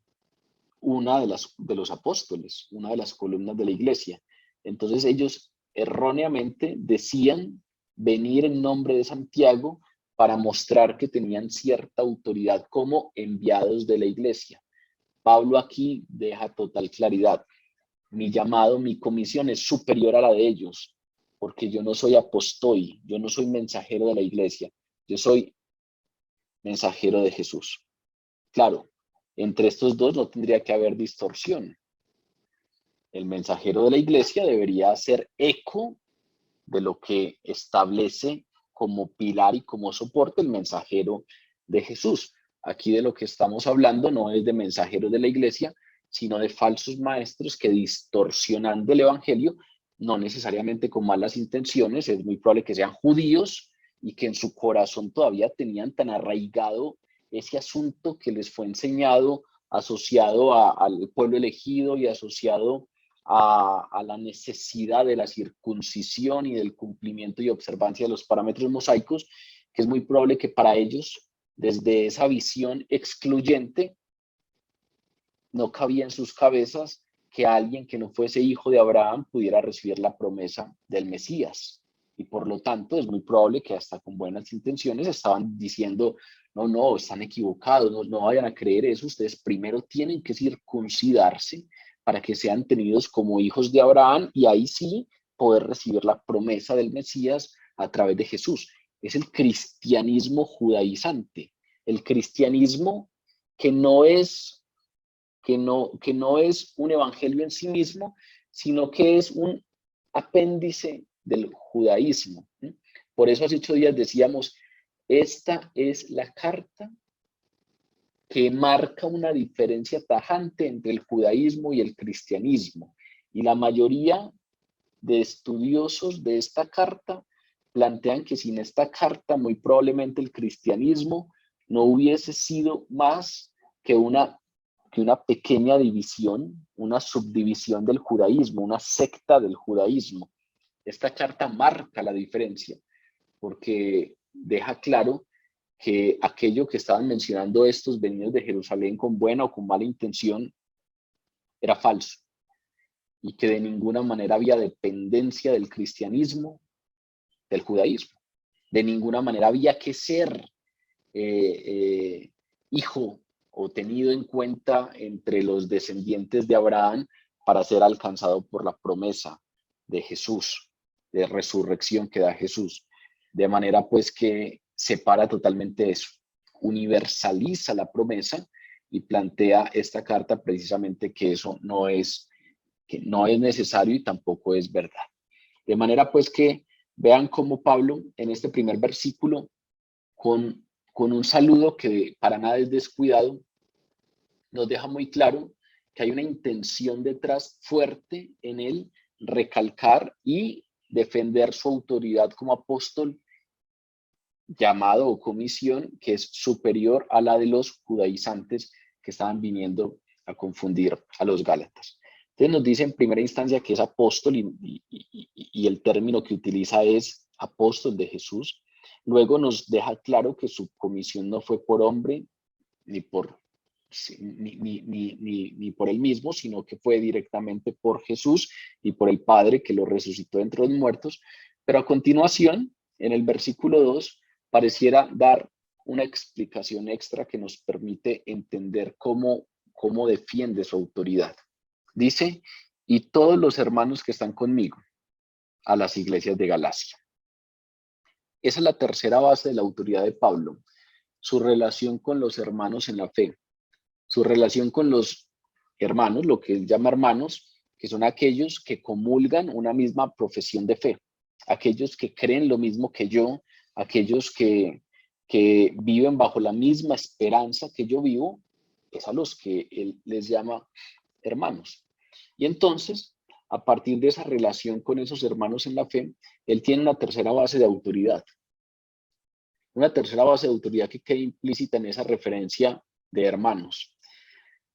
una de los apóstoles, una de las columnas de la iglesia. Entonces ellos erróneamente decían venir en nombre de Santiago para mostrar que tenían cierta autoridad como enviados de la iglesia. Pablo aquí deja total claridad. Mi llamado, mi comisión es superior a la de ellos, porque yo no soy apóstol, yo no soy mensajero de la iglesia, yo soy mensajero de Jesús. Claro, entre estos dos no tendría que haber distorsión. El mensajero de la iglesia debería hacer eco de lo que establece como pilar y como soporte el mensajero de Jesús. Aquí de lo que estamos hablando no es de mensajeros de la iglesia, sino de falsos maestros que, distorsionando el evangelio, no necesariamente con malas intenciones, es muy probable que sean judíos y que en su corazón todavía tenían tan arraigado ese asunto que les fue enseñado, asociado al pueblo elegido y asociado a la necesidad de la circuncisión y del cumplimiento y observancia de los parámetros mosaicos, que es muy probable que para ellos, desde esa visión excluyente, no cabía en sus cabezas que alguien que no fuese hijo de Abraham pudiera recibir la promesa del Mesías. Y por lo tanto es muy probable que hasta con buenas intenciones estaban diciendo, no, están equivocados, no vayan a creer eso, ustedes primero tienen que circuncidarse para que sean tenidos como hijos de Abraham y ahí sí poder recibir la promesa del Mesías a través de Jesús. Es el cristianismo judaizante, el cristianismo que no es un evangelio en sí mismo, sino que es un apéndice del judaísmo. Por eso hace 8 días decíamos, esta es la carta que marca una diferencia tajante entre el judaísmo y el cristianismo. Y la mayoría de estudiosos de esta carta plantean que sin esta carta muy probablemente el cristianismo no hubiese sido más que una pequeña división, una subdivisión del judaísmo, una secta del judaísmo. Esta carta marca la diferencia porque deja claro que aquello que estaban mencionando estos venidos de Jerusalén con buena o con mala intención era falso y que de ninguna manera había dependencia del cristianismo del judaísmo. De ninguna manera había que ser hijo o tenido en cuenta entre los descendientes de Abraham para ser alcanzado por la promesa de Jesús, de resurrección que da Jesús. De manera pues que separa totalmente eso, universaliza la promesa y plantea esta carta precisamente que eso que no es necesario y tampoco es verdad. De manera pues que vean cómo Pablo en este primer versículo, con un saludo que para nada es descuidado, nos deja muy claro que hay una intención detrás fuerte en él, recalcar y defender su autoridad como apóstol, llamado o comisión, que es superior a la de los judaizantes que estaban viniendo a confundir a los gálatas. Entonces nos dice en primera instancia que es apóstol y el término que utiliza es apóstol de Jesús. Luego nos deja claro que su comisión no fue por hombre ni por él mismo, sino que fue directamente por Jesús y por el Padre que lo resucitó entre los muertos. Pero a continuación, en el versículo 2, pareciera dar una explicación extra que nos permite entender cómo defiende su autoridad. Dice, y todos los hermanos que están conmigo, a las iglesias de Galacia. Esa es la tercera base de la autoridad de Pablo, su relación con los hermanos en la fe, su relación con los hermanos, lo que él llama hermanos, que son aquellos que comulgan una misma profesión de fe, aquellos que creen lo mismo que yo, aquellos que viven bajo la misma esperanza que yo vivo, es a los que él les llama hermanos. Y entonces, a partir de esa relación con esos hermanos en la fe, él tiene una tercera base de autoridad. Una tercera base de autoridad que queda implícita en esa referencia de hermanos.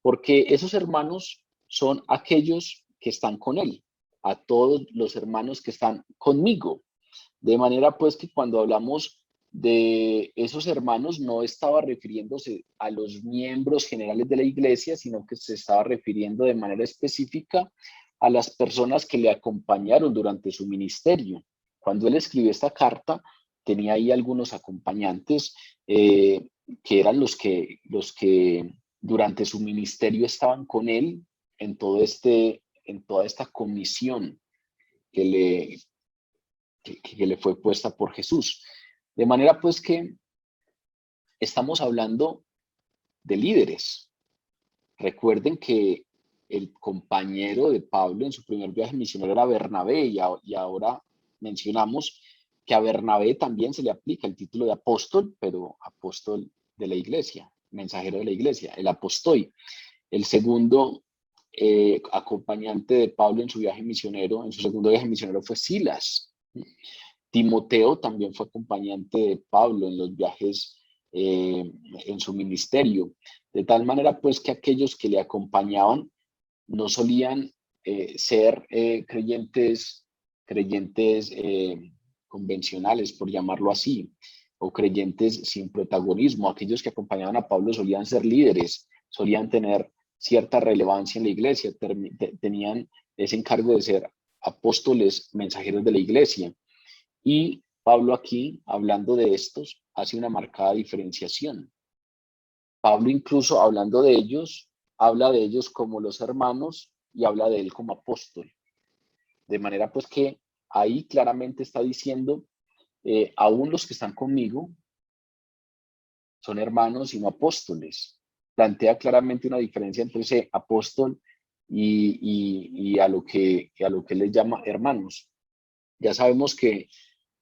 Porque esos hermanos son aquellos que están con él, a todos los hermanos que están conmigo. De manera pues que cuando hablamos de esos hermanos no estaba refiriéndose a los miembros generales de la iglesia, sino que se estaba refiriendo de manera específica a las personas que le acompañaron durante su ministerio. Cuando él escribió esta carta, tenía ahí algunos acompañantes que eran los que durante su ministerio estaban con él en toda esta comisión que le fue puesta por Jesús. De manera pues que estamos hablando de líderes. Recuerden que el compañero de Pablo en su primer viaje misionero era Bernabé y ahora mencionamos que a Bernabé también se le aplica el título de apóstol, pero apóstol de la iglesia, mensajero de la iglesia, el apostoi. El segundo acompañante de Pablo en su viaje misionero, en su segundo viaje misionero fue Silas. Timoteo también fue acompañante de Pablo en los viajes en su ministerio. De tal manera pues que aquellos que le acompañaban no solían ser creyentes convencionales, por llamarlo así, o creyentes sin protagonismo. Aquellos que acompañaban a Pablo solían ser líderes, solían tener cierta relevancia en la iglesia, tenían ese encargo de ser apóstoles, mensajeros de la iglesia. Y Pablo aquí, hablando de estos, hace una marcada diferenciación. Pablo incluso hablando de ellos, habla de ellos como los hermanos y habla de él como apóstol. De manera pues que ahí claramente está diciendo, aún los que están conmigo son hermanos y no apóstoles. Plantea claramente una diferencia entre ese apóstol y a lo que les llama hermanos. Ya sabemos que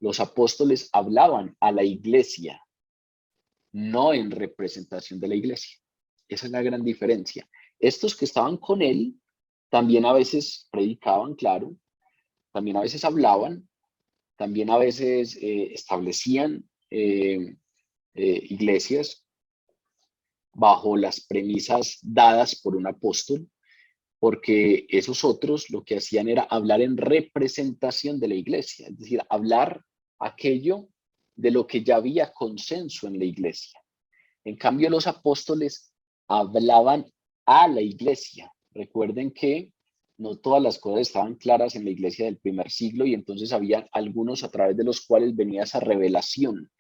los apóstoles hablaban a la iglesia, no en representación de la iglesia. Esa es la gran diferencia. Estos que estaban con él también a veces predicaban, claro, también a veces hablaban, también a veces establecían iglesias bajo las premisas dadas por un apóstol, porque esos otros lo que hacían era hablar en representación de la iglesia, es decir, hablar aquello de lo que ya había consenso en la iglesia. En cambio, los apóstoles hablaban a la iglesia. Recuerden que no todas las cosas estaban claras en la iglesia del primer siglo y entonces había algunos a través de los cuales venía esa revelación.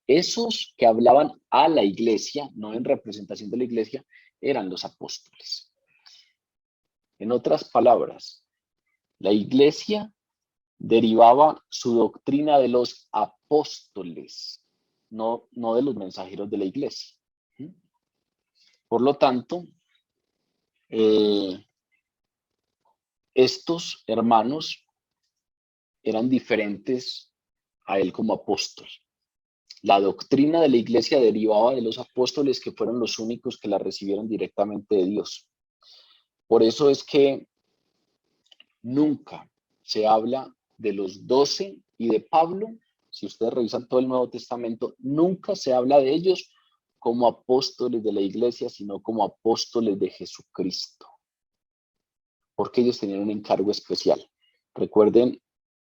Esos que hablaban a la iglesia, no en representación de la iglesia, eran los apóstoles. En otras palabras, la iglesia derivaba su doctrina de los apóstoles, no de los mensajeros de la iglesia. Por lo tanto, estos hermanos eran diferentes a él como apóstol. La doctrina de la iglesia derivaba de los apóstoles, que fueron los únicos que la recibieron directamente de Dios. Por eso es que nunca se habla de los 12 y de Pablo. Si ustedes revisan todo el Nuevo Testamento, nunca se habla de ellos como apóstoles de la iglesia, sino como apóstoles de Jesucristo, porque ellos tenían un encargo especial. Recuerden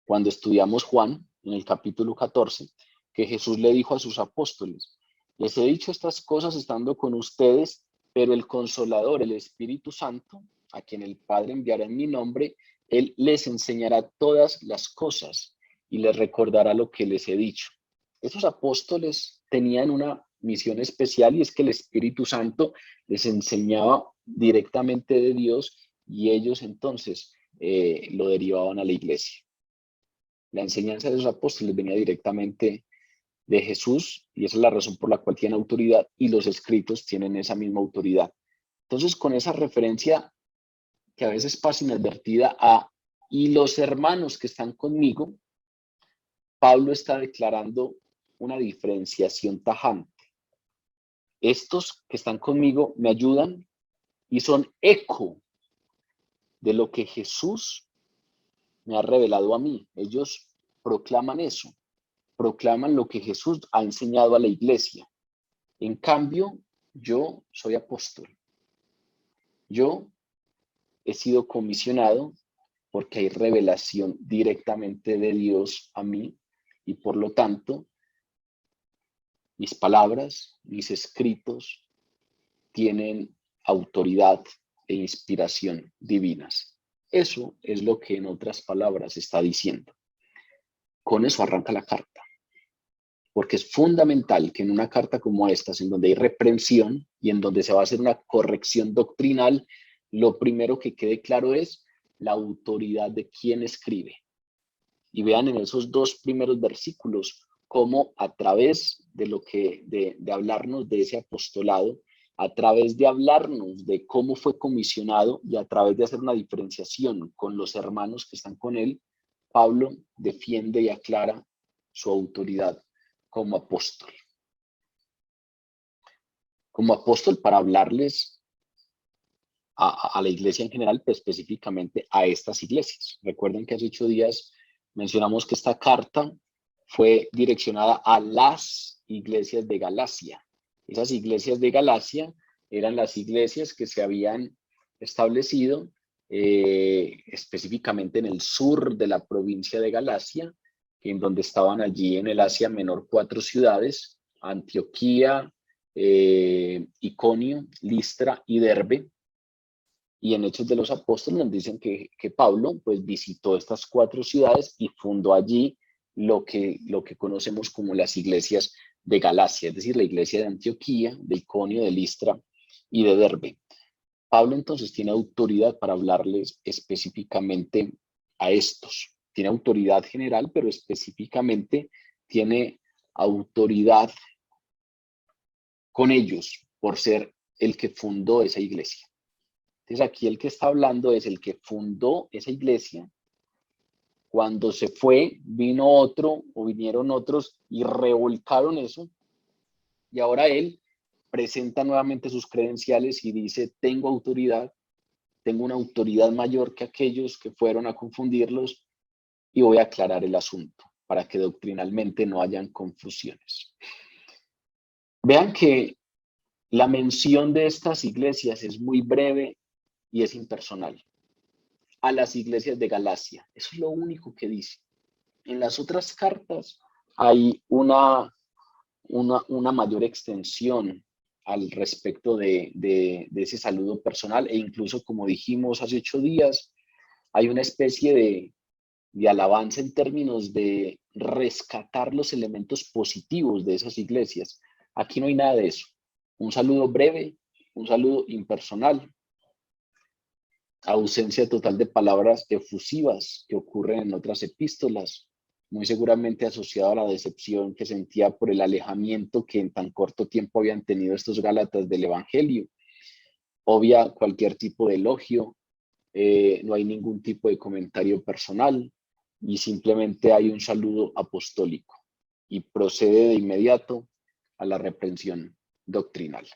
cuando estudiamos Juan, en el capítulo 14, que Jesús le dijo a sus apóstoles: les he dicho estas cosas estando con ustedes, pero el Consolador, el Espíritu Santo, a quien el Padre enviará en mi nombre, Él les enseñará todas las cosas y les recordará lo que les he dicho. Esos apóstoles tenían una misión especial, y es que el Espíritu Santo les enseñaba directamente de Dios y ellos entonces lo derivaban a la iglesia. La enseñanza de los apóstoles venía directamente de Jesús y esa es la razón por la cual tienen autoridad, y los escritos tienen esa misma autoridad. Entonces, con esa referencia que a veces pasa inadvertida a "y los hermanos que están conmigo", Pablo está declarando una diferenciación tajante. Estos que están conmigo me ayudan y son eco de lo que Jesús me ha revelado a mí. Ellos proclaman eso, proclaman lo que Jesús ha enseñado a la iglesia. En cambio, yo soy apóstol. Yo he sido comisionado porque hay revelación directamente de Dios a mí, y por lo tanto, mis palabras, mis escritos tienen autoridad e inspiración divinas. Eso es lo que en otras palabras está diciendo. Con eso arranca la carta, porque es fundamental que en una carta como esta, en donde hay reprensión y en donde se va a hacer una corrección doctrinal, lo primero que quede claro es la autoridad de quien escribe. Y vean en esos dos primeros versículos cómo a través de hablarnos de ese apostolado, a través de hablarnos de cómo fue comisionado y a través de hacer una diferenciación con los hermanos que están con él, Pablo defiende y aclara su autoridad como apóstol. Como apóstol para hablarles a la iglesia en general, pero específicamente a estas iglesias. Recuerden que hace 8 días mencionamos que esta carta fue direccionada a las iglesias de Galacia. Esas iglesias de Galacia eran las iglesias que se habían establecido específicamente en el sur de la provincia de Galacia, en donde estaban allí en el Asia Menor 4 ciudades: Antioquía, Iconio, Listra y Derbe. Y en Hechos de los Apóstoles nos dicen que Pablo pues visitó estas 4 ciudades y fundó allí lo que conocemos como las iglesias de Galacia, es decir, la iglesia de Antioquía, de Iconio, de Listra y de Derbe. Pablo entonces tiene autoridad para hablarles específicamente a estos. Tiene autoridad general, pero específicamente tiene autoridad con ellos por ser el que fundó esa iglesia. Entonces aquí el que está hablando es el que fundó esa iglesia. Cuando se fue, vino otro o vinieron otros y revolcaron eso. Y ahora él presenta nuevamente sus credenciales y dice: tengo autoridad, tengo una autoridad mayor que aquellos que fueron a confundirlos, y voy a aclarar el asunto para que doctrinalmente no hayan confusiones. Vean que la mención de estas iglesias es muy breve y es impersonal. A las iglesias de Galacia, eso es lo único que dice. En las otras cartas hay una mayor extensión al respecto de ese saludo personal, e incluso, como dijimos hace 8 días, hay una especie de alabanza en términos de rescatar los elementos positivos de esas iglesias. Aquí no hay nada de eso. Un saludo breve, un saludo impersonal, ausencia total de palabras efusivas que ocurren en otras epístolas, muy seguramente asociado a la decepción que sentía por el alejamiento que en tan corto tiempo habían tenido estos gálatas del evangelio. Obvia cualquier tipo de elogio, no hay ningún tipo de comentario personal y simplemente hay un saludo apostólico, y procede de inmediato a la reprensión doctrinal.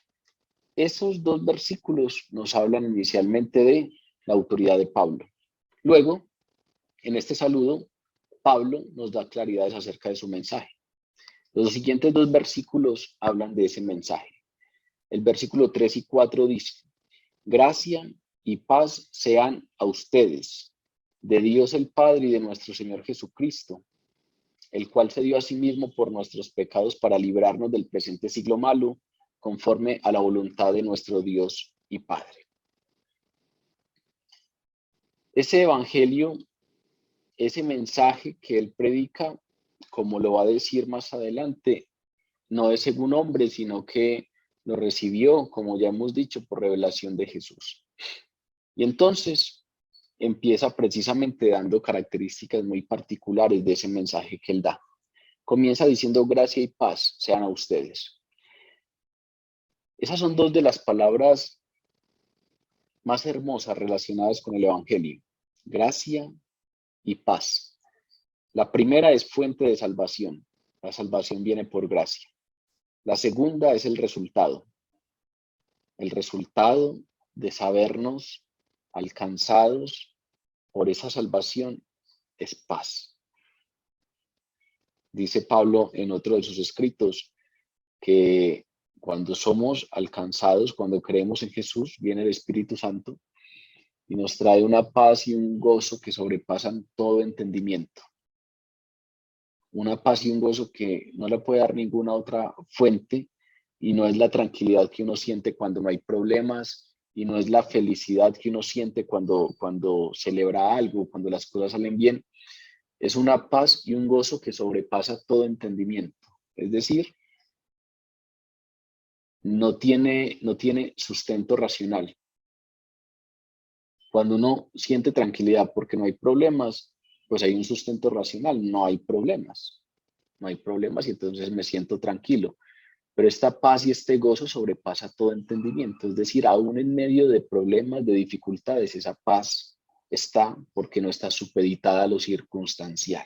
Esos 2 versículos nos hablan inicialmente de la autoridad de Pablo. Luego, en este saludo, Pablo nos da claridades acerca de su mensaje. Los siguientes 2 versículos hablan de ese mensaje. El versículo 3 y 4 dice: gracia y paz sean a ustedes, de Dios el Padre y de nuestro Señor Jesucristo, el cual se dio a sí mismo por nuestros pecados para librarnos del presente siglo malo, conforme a la voluntad de nuestro Dios y Padre. Ese evangelio, ese mensaje que él predica, como lo va a decir más adelante, no es según hombre, sino que lo recibió, como ya hemos dicho, por revelación de Jesús. Y entonces empieza precisamente dando características muy particulares de ese mensaje que él da. Comienza diciendo: gracia y paz sean a ustedes. Esas son 2 de las palabras más hermosas relacionadas con el evangelio: gracia y paz. La primera es fuente de salvación. La salvación viene por gracia. La segunda es el resultado. El resultado de sabernos alcanzados por esa salvación es paz. Dice Pablo en otro de sus escritos que cuando somos alcanzados, cuando creemos en Jesús, viene el Espíritu Santo y nos trae una paz y un gozo que sobrepasan todo entendimiento. Una paz y un gozo que no le puede dar ninguna otra fuente, y no es la tranquilidad que uno siente cuando no hay problemas, y no es la felicidad que uno siente cuando celebra algo, cuando las cosas salen bien. Es una paz y un gozo que sobrepasa todo entendimiento. Es decir, no tiene sustento racional. Cuando uno siente tranquilidad porque no hay problemas, pues hay un sustento racional, no hay problemas. No hay problemas y entonces me siento tranquilo. Pero esta paz y este gozo sobrepasa todo entendimiento. Es decir, aún en medio de problemas, de dificultades, esa paz está porque no está supeditada a lo circunstancial.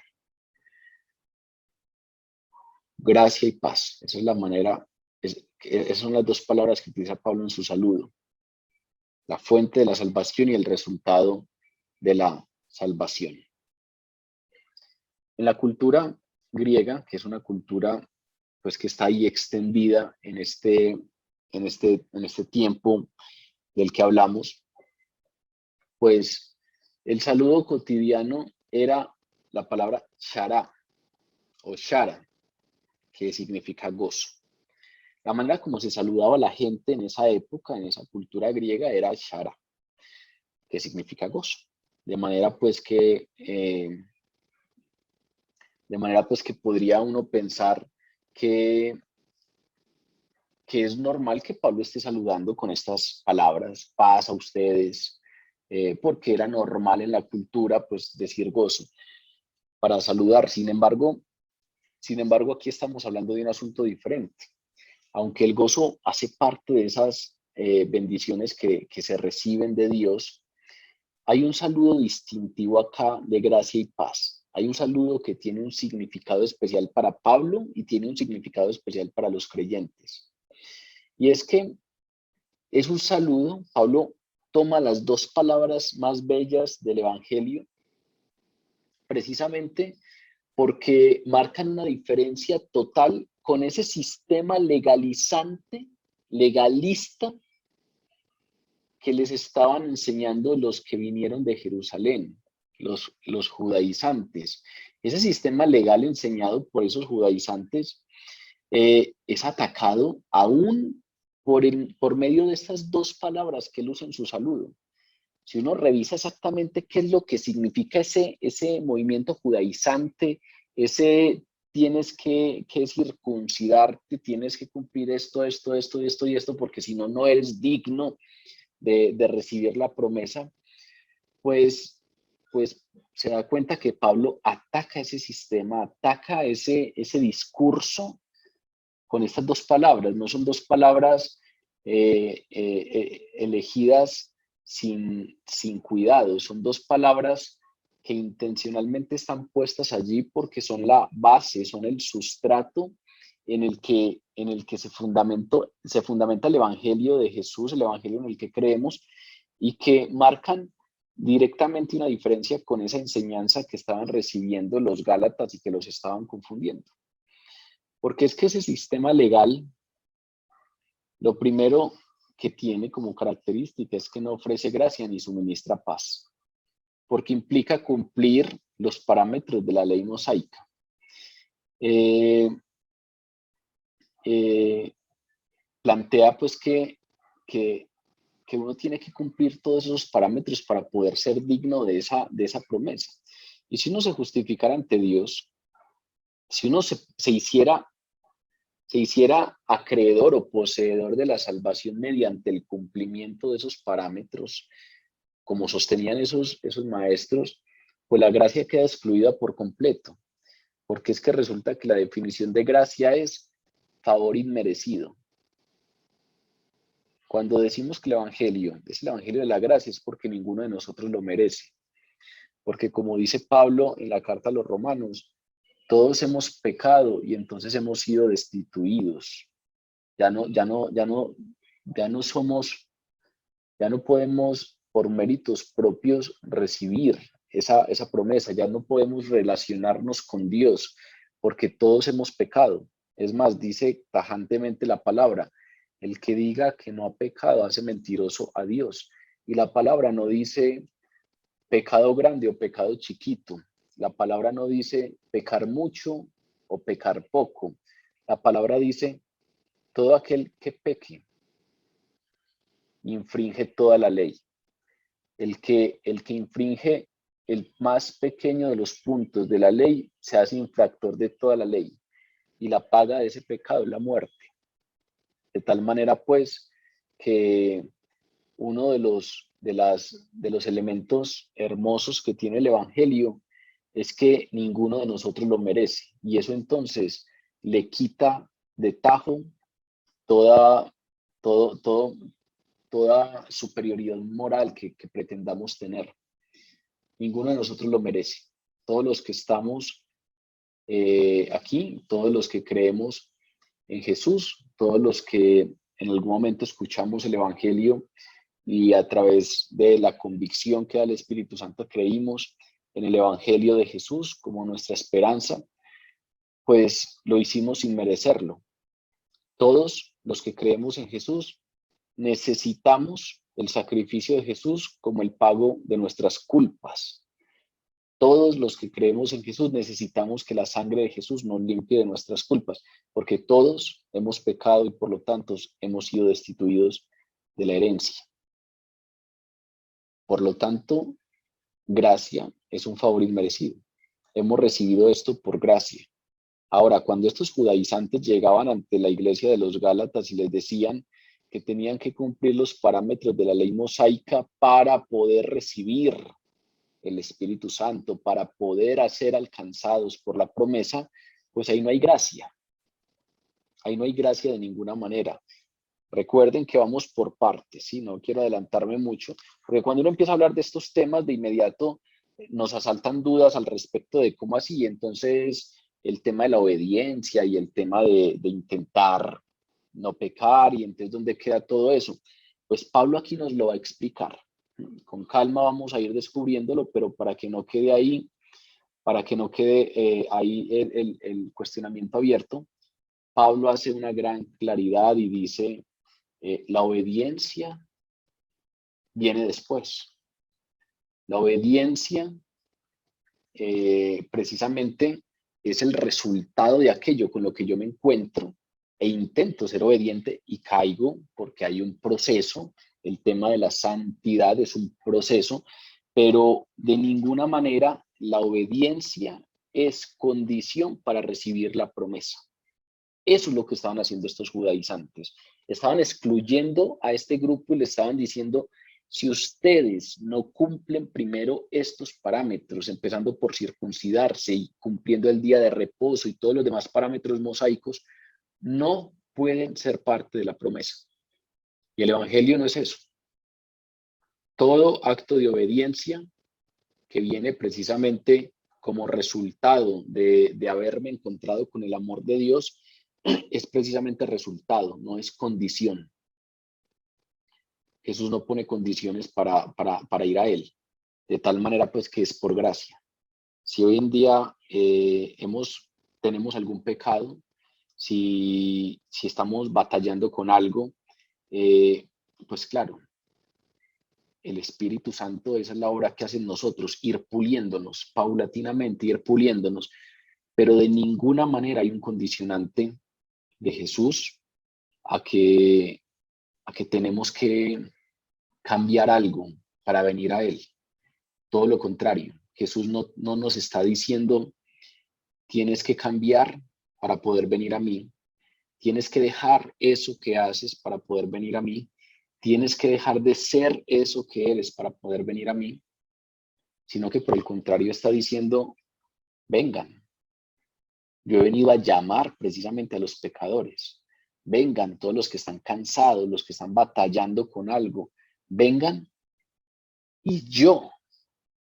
Gracia y paz. Esa es la manera, esas son las 2 palabras que utiliza Pablo en su saludo. la fuente de la salvación y el resultado de la salvación. En la cultura griega, que es una cultura pues que está ahí extendida en este tiempo del que hablamos, pues el saludo cotidiano era la palabra shara o shara, que significa gozo. La manera como se saludaba a la gente en esa época, en esa cultura griega, era shara, que significa gozo. De manera pues que podría uno pensar que es normal que Pablo esté saludando con estas palabras, paz a ustedes, porque era normal en la cultura pues decir gozo para saludar. Sin embargo, aquí estamos hablando de un asunto diferente. Aunque el gozo hace parte de esas bendiciones que se reciben de Dios, hay un saludo distintivo acá de gracia y paz. Hay un saludo que tiene un significado especial para Pablo y tiene un significado especial para los creyentes. Y es que es un saludo, Pablo toma las dos palabras más bellas del Evangelio, precisamente porque marcan una diferencia total con ese sistema legalizante, legalista, que les estaban enseñando los que vinieron de Jerusalén, los judaizantes. Ese sistema legal enseñado por esos judaizantes es atacado aún por medio de estas dos palabras que él usa en su saludo. Si uno revisa exactamente qué es lo que significa ese movimiento judaizante, ese tienes que circuncidarte, tienes que cumplir esto, porque si no, no eres digno de recibir la promesa, pues se da cuenta que Pablo ataca ese sistema, ataca ese discurso con estas dos palabras. No son dos palabras elegidas sin cuidado, son dos palabras que intencionalmente están puestas allí porque son la base, son el sustrato en el que se fundamenta el Evangelio de Jesús, el Evangelio en el que creemos, y que marcan directamente una diferencia con esa enseñanza que estaban recibiendo los Gálatas y que los estaban confundiendo. Porque es que ese sistema legal, lo primero que tiene como característica es que no ofrece gracia ni suministra paz, porque implica cumplir los parámetros de la ley mosaica. Plantea pues que uno tiene que cumplir todos esos parámetros para poder ser digno de esa promesa. Y si uno se justificara ante Dios, si uno se hiciera acreedor o poseedor de la salvación mediante el cumplimiento de esos parámetros, como sostenían esos maestros, pues la gracia queda excluida por completo, porque es que resulta que la definición de gracia es favor inmerecido. Cuando decimos que el Evangelio es el Evangelio de la gracia, es porque ninguno de nosotros lo merece. Porque como dice Pablo en la carta a los Romanos, todos hemos pecado y entonces hemos sido destituidos. Ya no podemos por méritos propios recibir esa promesa, ya no podemos relacionarnos con Dios porque todos hemos pecado. Es más, dice tajantemente la palabra, el que diga que no ha pecado hace mentiroso a Dios. Y la palabra no dice pecado grande o pecado chiquito. La palabra no dice pecar mucho o pecar poco. La palabra dice todo aquel que peque infringe toda la ley. El que infringe el más pequeño de los puntos de la ley se hace infractor de toda la ley y la paga de ese pecado es la muerte. De tal manera pues que uno de los elementos hermosos que tiene el Evangelio es que ninguno de nosotros lo merece y eso entonces le quita de tajo toda superioridad moral que pretendamos tener. Ninguno de nosotros lo merece. Todos los que estamos aquí, todos los que creemos en Jesús, todos los que en algún momento escuchamos el Evangelio, y a través de la convicción que da el Espíritu Santo creímos en el Evangelio de Jesús como nuestra esperanza, pues lo hicimos sin merecerlo. Todos los que creemos en Jesús necesitamos el sacrificio de Jesús como el pago de nuestras culpas. Todos los que creemos en Jesús necesitamos que la sangre de Jesús nos limpie de nuestras culpas, porque todos hemos pecado y por lo tanto hemos sido destituidos de la herencia. Por lo tanto, gracia es un favor inmerecido. Hemos recibido esto por gracia. Ahora, cuando estos judaizantes llegaban ante la iglesia de los Gálatas y les decían que tenían que cumplir los parámetros de la ley mosaica para poder recibir el Espíritu Santo, para poder ser alcanzados por la promesa, pues ahí no hay gracia. Ahí no hay gracia de ninguna manera. Recuerden que vamos por partes, ¿sí? No quiero adelantarme mucho, porque cuando uno empieza a hablar de estos temas, de inmediato nos asaltan dudas al respecto de cómo así. Entonces, el tema de la obediencia y el tema de intentar no pecar, y entonces, ¿dónde queda todo eso? Pues Pablo aquí nos lo va a explicar. Con calma vamos a ir descubriéndolo, pero para que no quede ahí, para que no quede ahí el cuestionamiento abierto, Pablo hace una gran claridad y dice, la obediencia viene después. La obediencia precisamente es el resultado de aquello con lo que yo me encuentro e intento ser obediente y caigo porque hay un proceso. El tema de la santidad es un proceso, pero de ninguna manera la obediencia es condición para recibir la promesa. Eso es lo que estaban haciendo estos judaizantes. Estaban excluyendo a este grupo y le estaban diciendo, si ustedes no cumplen primero estos parámetros, empezando por circuncidarse y cumpliendo el día de reposo y todos los demás parámetros mosaicos, no pueden ser parte de la promesa. Y el Evangelio no es eso. Todo acto de obediencia que viene precisamente como resultado de haberme encontrado con el amor de Dios, es precisamente resultado, no es condición. Jesús no pone condiciones para ir a Él, de tal manera pues que es por gracia. Si hoy en día tenemos algún pecado, si estamos batallando con algo, pues claro, el Espíritu Santo, esa es la obra que hace en nosotros, ir puliéndonos, paulatinamente ir puliéndonos, pero de ninguna manera hay un condicionante de Jesús a que tenemos que cambiar algo para venir a Él. Todo lo contrario, Jesús no nos está diciendo, tienes que cambiar para poder venir a mí, tienes que dejar eso que haces para poder venir a mí, tienes que dejar de ser eso que eres para poder venir a mí, sino que por el contrario está diciendo, vengan. Yo he venido a llamar precisamente a los pecadores. Vengan todos los que están cansados, los que están batallando con algo. Vengan y yo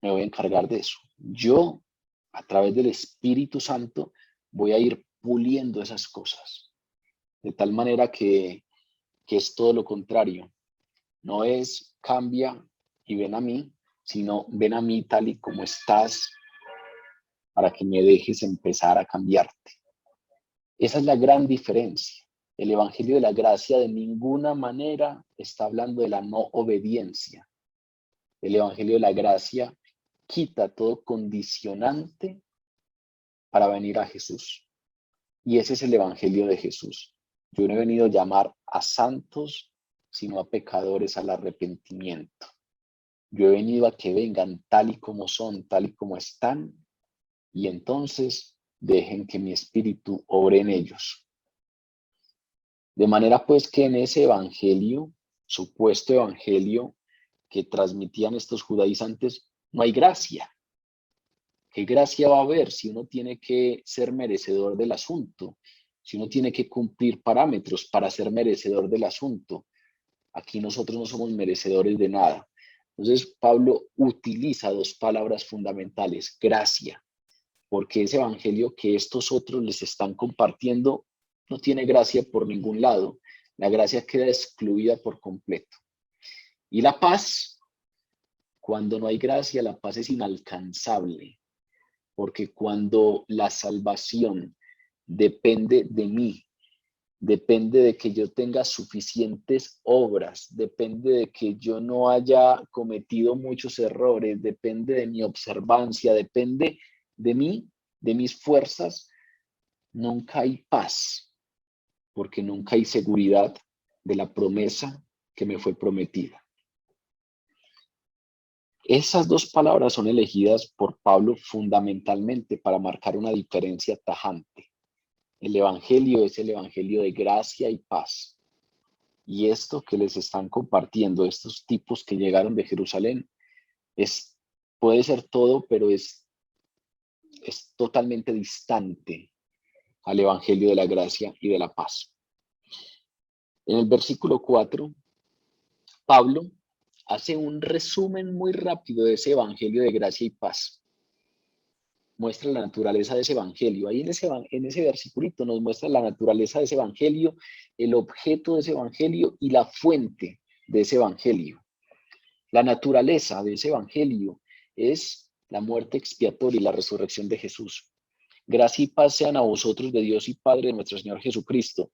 me voy a encargar de eso. Yo, a través del Espíritu Santo, voy a ir puliendo esas cosas. De tal manera que es todo lo contrario. No es cambia y ven a mí, sino ven a mí tal y como estás para que me dejes empezar a cambiarte. Esa es la gran diferencia. El Evangelio de la Gracia de ninguna manera está hablando de la no obediencia. El Evangelio de la Gracia quita todo condicionante para venir a Jesús. Y ese es el Evangelio de Jesús. Yo no he venido a llamar a santos, sino a pecadores al arrepentimiento. Yo he venido a que vengan tal y como son, tal y como están, y entonces dejen que mi espíritu obre en ellos. De manera pues que en ese evangelio, supuesto evangelio que transmitían estos judaizantes, no hay gracia. ¿Qué gracia va a haber si uno tiene que ser merecedor del asunto? Si uno tiene que cumplir parámetros para ser merecedor del asunto. Aquí nosotros no somos merecedores de nada. Entonces Pablo utiliza dos palabras fundamentales, gracia, porque ese evangelio que estos otros les están compartiendo no tiene gracia por ningún lado. La gracia queda excluida por completo. Y la paz, cuando no hay gracia, la paz es inalcanzable, porque cuando la salvación depende de mí, depende de que yo tenga suficientes obras, depende de que yo no haya cometido muchos errores, depende de mi observancia, depende de mí, de mis fuerzas, nunca hay paz, porque nunca hay seguridad de la promesa que me fue prometida. Esas dos palabras son elegidas por Pablo fundamentalmente para marcar una diferencia tajante. El evangelio es el evangelio de gracia y paz. Y esto que les están compartiendo, estos tipos que llegaron de Jerusalén, puede ser todo, pero es totalmente distante al evangelio de la gracia y de la paz. En el versículo 4, Pablo hace un resumen muy rápido de ese evangelio de gracia y paz. Muestra la naturaleza de ese evangelio. Ahí en ese versiculito nos muestra la naturaleza de ese evangelio, el objeto de ese evangelio y la fuente de ese evangelio. La naturaleza de ese evangelio es la muerte expiatoria y la resurrección de Jesús. Gracia y paz sean a vosotros de Dios y Padre de nuestro Señor Jesucristo,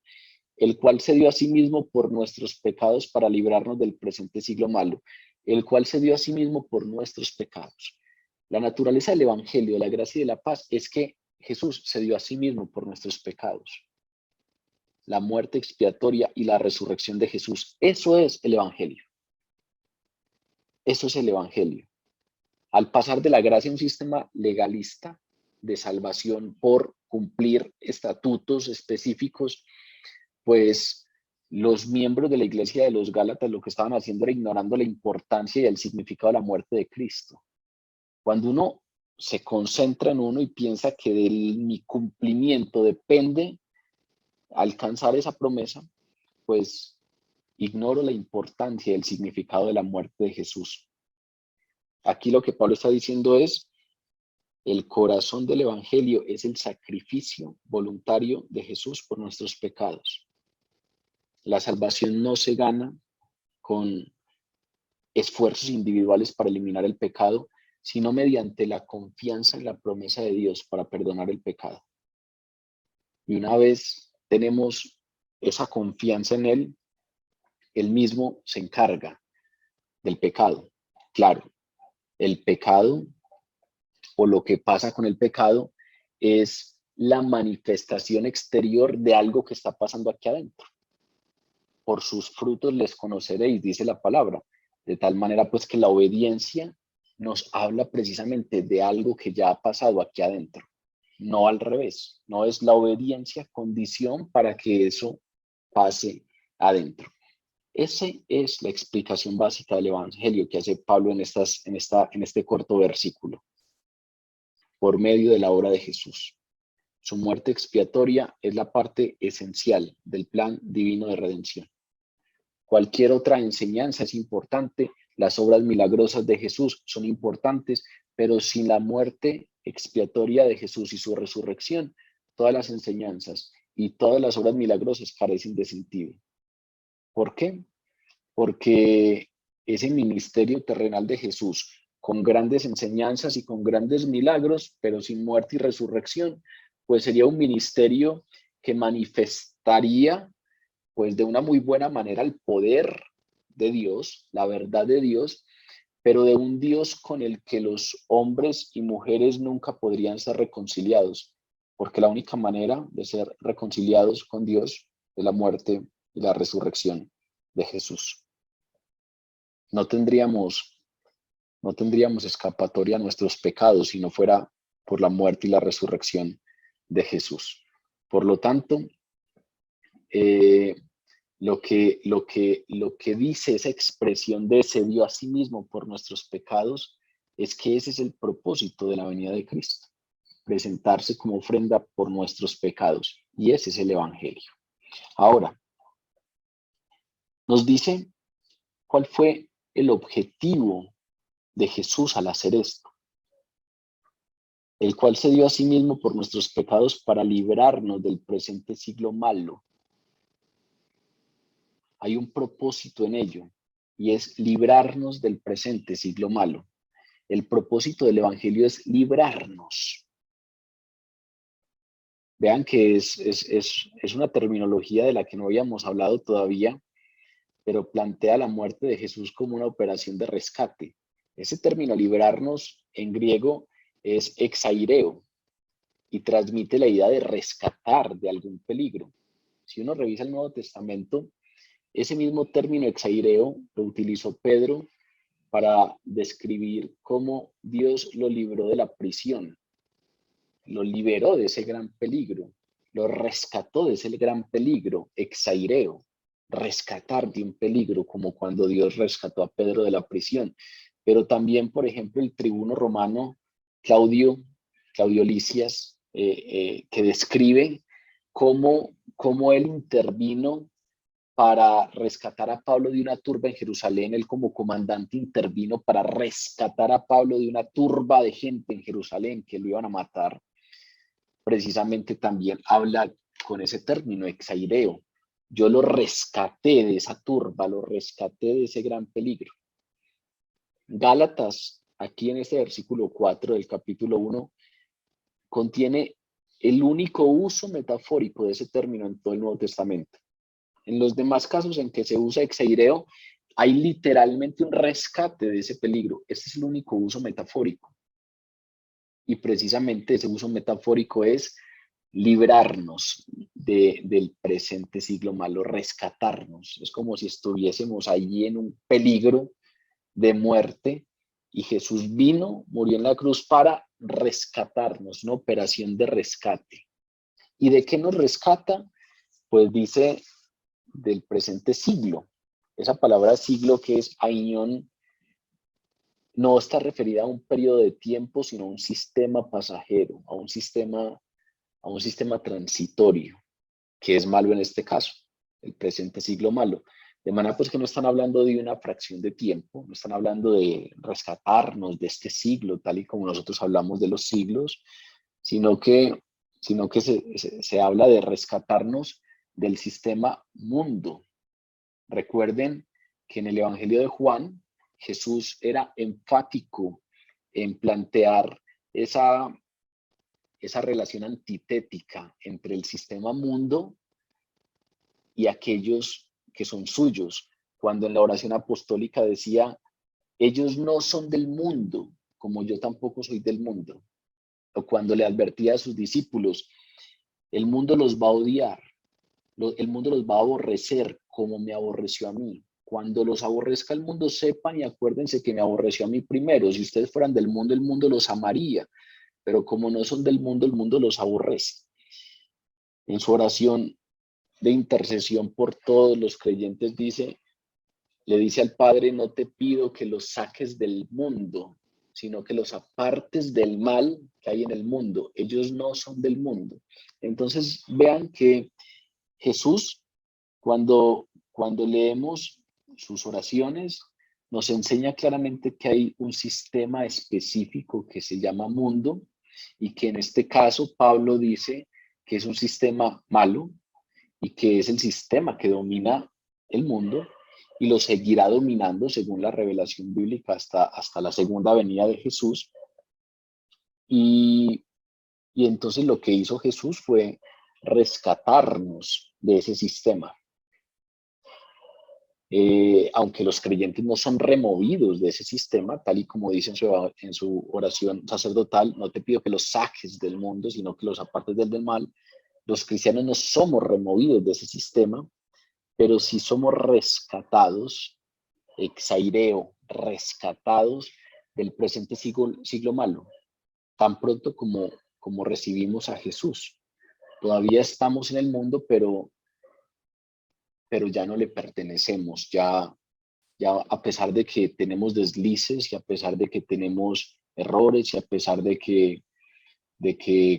el cual se dio a sí mismo por nuestros pecados para librarnos del presente siglo malo, el cual se dio a sí mismo por nuestros pecados. La naturaleza del evangelio, de la gracia y de la paz es que Jesús se dio a sí mismo por nuestros pecados. La muerte expiatoria y la resurrección de Jesús. Eso es el evangelio. Eso es el evangelio. Al pasar de la gracia a un sistema legalista de salvación por cumplir estatutos específicos, pues los miembros de la iglesia de los Gálatas lo que estaban haciendo era ignorando la importancia y el significado de la muerte de Cristo. Cuando uno se concentra en uno y piensa que de mi cumplimiento depende alcanzar esa promesa, pues ignoro la importancia y el significado de la muerte de Jesús. Aquí lo que Pablo está diciendo es, el corazón del evangelio es el sacrificio voluntario de Jesús por nuestros pecados. La salvación no se gana con esfuerzos individuales para eliminar el pecado, sino mediante la confianza en la promesa de Dios para perdonar el pecado. Y una vez tenemos esa confianza en Él, Él mismo se encarga del pecado. Claro, el pecado o lo que pasa con el pecado es la manifestación exterior de algo que está pasando aquí adentro. Por sus frutos les conoceréis, dice la palabra. De tal manera pues que la obediencia nos habla precisamente de algo que ya ha pasado aquí adentro. No al revés, no es la obediencia condición para que eso pase adentro. Esa es la explicación básica del evangelio que hace Pablo en este corto versículo. Por medio de la obra de Jesús. Su muerte expiatoria es la parte esencial del plan divino de redención. Cualquier otra enseñanza es importante, las obras milagrosas de Jesús son importantes, pero sin la muerte expiatoria de Jesús y su resurrección, todas las enseñanzas y todas las obras milagrosas carecen de sentido. ¿Por qué? Porque ese ministerio terrenal de Jesús, con grandes enseñanzas y con grandes milagros, pero sin muerte y resurrección, pues sería un ministerio que manifestaría pues de una muy buena manera el poder de Dios, la verdad de Dios, pero de un Dios con el que los hombres y mujeres nunca podrían ser reconciliados, porque la única manera de ser reconciliados con Dios es la muerte y la resurrección de Jesús. No tendríamos escapatoria a nuestros pecados si no fuera por la muerte y la resurrección de Jesús. Por lo tanto, lo que dice esa expresión de se dio a sí mismo por nuestros pecados es que ese es el propósito de la venida de Cristo, presentarse como ofrenda por nuestros pecados, y ese es el evangelio. Ahora, nos dice cuál fue el objetivo de Jesús al hacer esto, el cual se dio a sí mismo por nuestros pecados para librarnos del presente siglo malo. Hay un propósito en ello, y es librarnos del presente siglo malo. El propósito del evangelio es librarnos. Vean que es una terminología de la que no habíamos hablado todavía, pero plantea la muerte de Jesús como una operación de rescate. Ese término librarnos en griego es exaireo y transmite la idea de rescatar de algún peligro. Si uno revisa el Nuevo Testamento, ese mismo término exaireo lo utilizó Pedro para describir cómo Dios lo libró de la prisión, lo liberó de ese gran peligro, lo rescató de ese gran peligro, exaireo, rescatar de un peligro, como cuando Dios rescató a Pedro de la prisión. Pero también, por ejemplo, el tribuno romano Claudio Lisias, que describe cómo él intervino para rescatar a Pablo de una turba en Jerusalén. Él como comandante intervino para rescatar a Pablo de una turba de gente en Jerusalén que lo iban a matar. Precisamente también habla con ese término, exaireo. Yo lo rescaté de esa turba, lo rescaté de ese gran peligro. Gálatas, aquí en este versículo 4 del capítulo 1, contiene el único uso metafórico de ese término en todo el Nuevo Testamento. En los demás casos en que se usa exaireo, hay literalmente un rescate de ese peligro. Este es el único uso metafórico. Y precisamente ese uso metafórico es librarnos del presente siglo malo, rescatarnos. Es como si estuviésemos allí en un peligro de muerte y Jesús vino, murió en la cruz para rescatarnos, una operación de rescate. ¿Y de qué nos rescata? Pues dice del presente siglo. Esa palabra siglo, que es aion, no está referida a un periodo de tiempo, sino a un sistema pasajero, a un sistema transitorio, que es malo en este caso, el presente siglo malo. De manera pues que no están hablando de una fracción de tiempo, no están hablando de rescatarnos de este siglo, tal y como nosotros hablamos de los siglos, sino que se habla de rescatarnos del sistema mundo. Recuerden que en el Evangelio de Juan, Jesús era enfático en plantear esa relación antitética entre el sistema mundo y aquellos que son suyos. Cuando en la oración apostólica decía, ellos no son del mundo, como yo tampoco soy del mundo. O cuando le advertía a sus discípulos, el mundo los va a odiar, el mundo los va a aborrecer como me aborreció a mí. Cuando los aborrezca el mundo, sepan y acuérdense que me aborreció a mí primero. Si ustedes fueran del mundo, el mundo los amaría, pero como no son del mundo, el mundo los aborrece. En su oración de intercesión por todos los creyentes le dice al Padre, no te pido que los saques del mundo, sino que los apartes del mal que hay en el mundo. Ellos no son del mundo. Entonces vean que Jesús, cuando leemos sus oraciones, nos enseña claramente que hay un sistema específico que se llama mundo y que en este caso Pablo dice que es un sistema malo y que es el sistema que domina el mundo y lo seguirá dominando según la revelación bíblica hasta la segunda venida de Jesús. Y entonces lo que hizo Jesús fue rescatarnos de ese sistema. Aunque los creyentes no son removidos de ese sistema, tal y como dice en su oración sacerdotal, no te pido que los saques del mundo, sino que los apartes del mal. Los cristianos no somos removidos de ese sistema, pero sí somos rescatados, exaireo, rescatados del presente siglo malo, tan pronto como recibimos a Jesús. Todavía estamos en el mundo, pero ya no le pertenecemos, ya a pesar de que tenemos deslices y a pesar de que tenemos errores y a pesar de que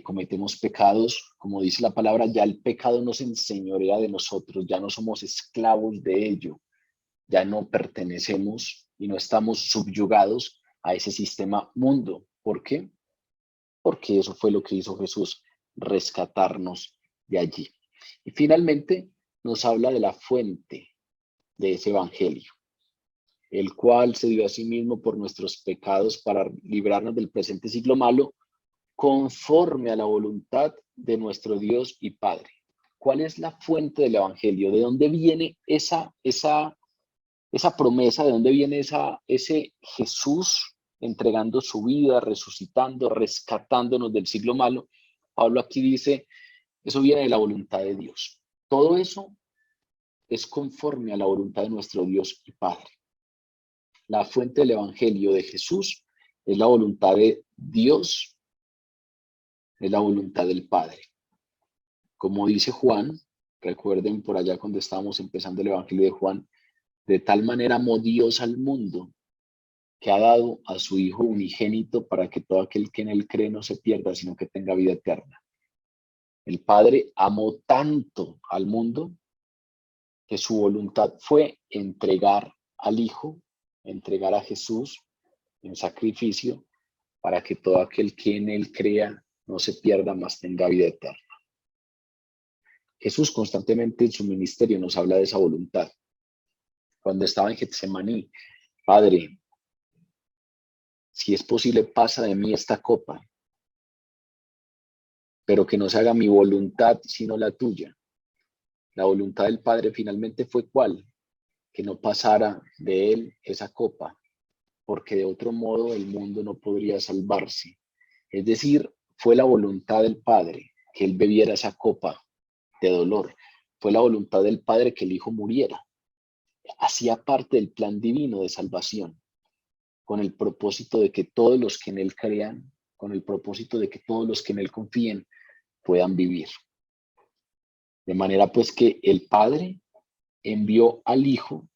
cometemos pecados, como dice la palabra, ya el pecado nos enseñorea de nosotros, ya no somos esclavos de ello, ya no pertenecemos y no estamos subyugados a ese sistema mundo. ¿Por qué? Porque eso fue lo que hizo Jesús, rescatarnos de allí. Y finalmente nos habla de la fuente de ese evangelio. el cual se dio a sí mismo por nuestros pecados para librarnos del presente siglo malo, conforme a la voluntad de nuestro Dios y Padre. ¿Cuál es la fuente del Evangelio? ¿De dónde viene esa promesa? ¿De dónde viene ese Jesús entregando su vida, resucitando, rescatándonos del siglo malo? Pablo aquí dice, eso viene de la voluntad de Dios. Todo eso es conforme a la voluntad de nuestro Dios y Padre. La fuente del Evangelio de Jesús es la voluntad de Dios, es la voluntad del Padre. Como dice Juan, recuerden por allá cuando estábamos empezando el Evangelio de Juan, de tal manera amó Dios al mundo que ha dado a su Hijo unigénito para que todo aquel que en él cree no se pierda, sino que tenga vida eterna. El Padre amó tanto al mundo que su voluntad fue entregar al Hijo, entregar a Jesús en sacrificio para que todo aquel que en él crea no se pierda, mas tenga vida eterna. Jesús constantemente en su ministerio nos habla de esa voluntad. Cuando estaba en Getsemaní, Padre, si es posible, pasa de mí esta copa, pero que no se haga mi voluntad, sino la tuya. La voluntad del Padre finalmente fue ¿cuál? Que no pasara de él esa copa, porque de otro modo el mundo no podría salvarse. Es decir, fue la voluntad del Padre que él bebiera esa copa de dolor. Fue la voluntad del Padre que el Hijo muriera. Hacía parte del plan divino de salvación, con el propósito de que todos los que en él crean, con el propósito de que todos los que en él confíen puedan vivir. De manera pues que el Padre envió al Hijo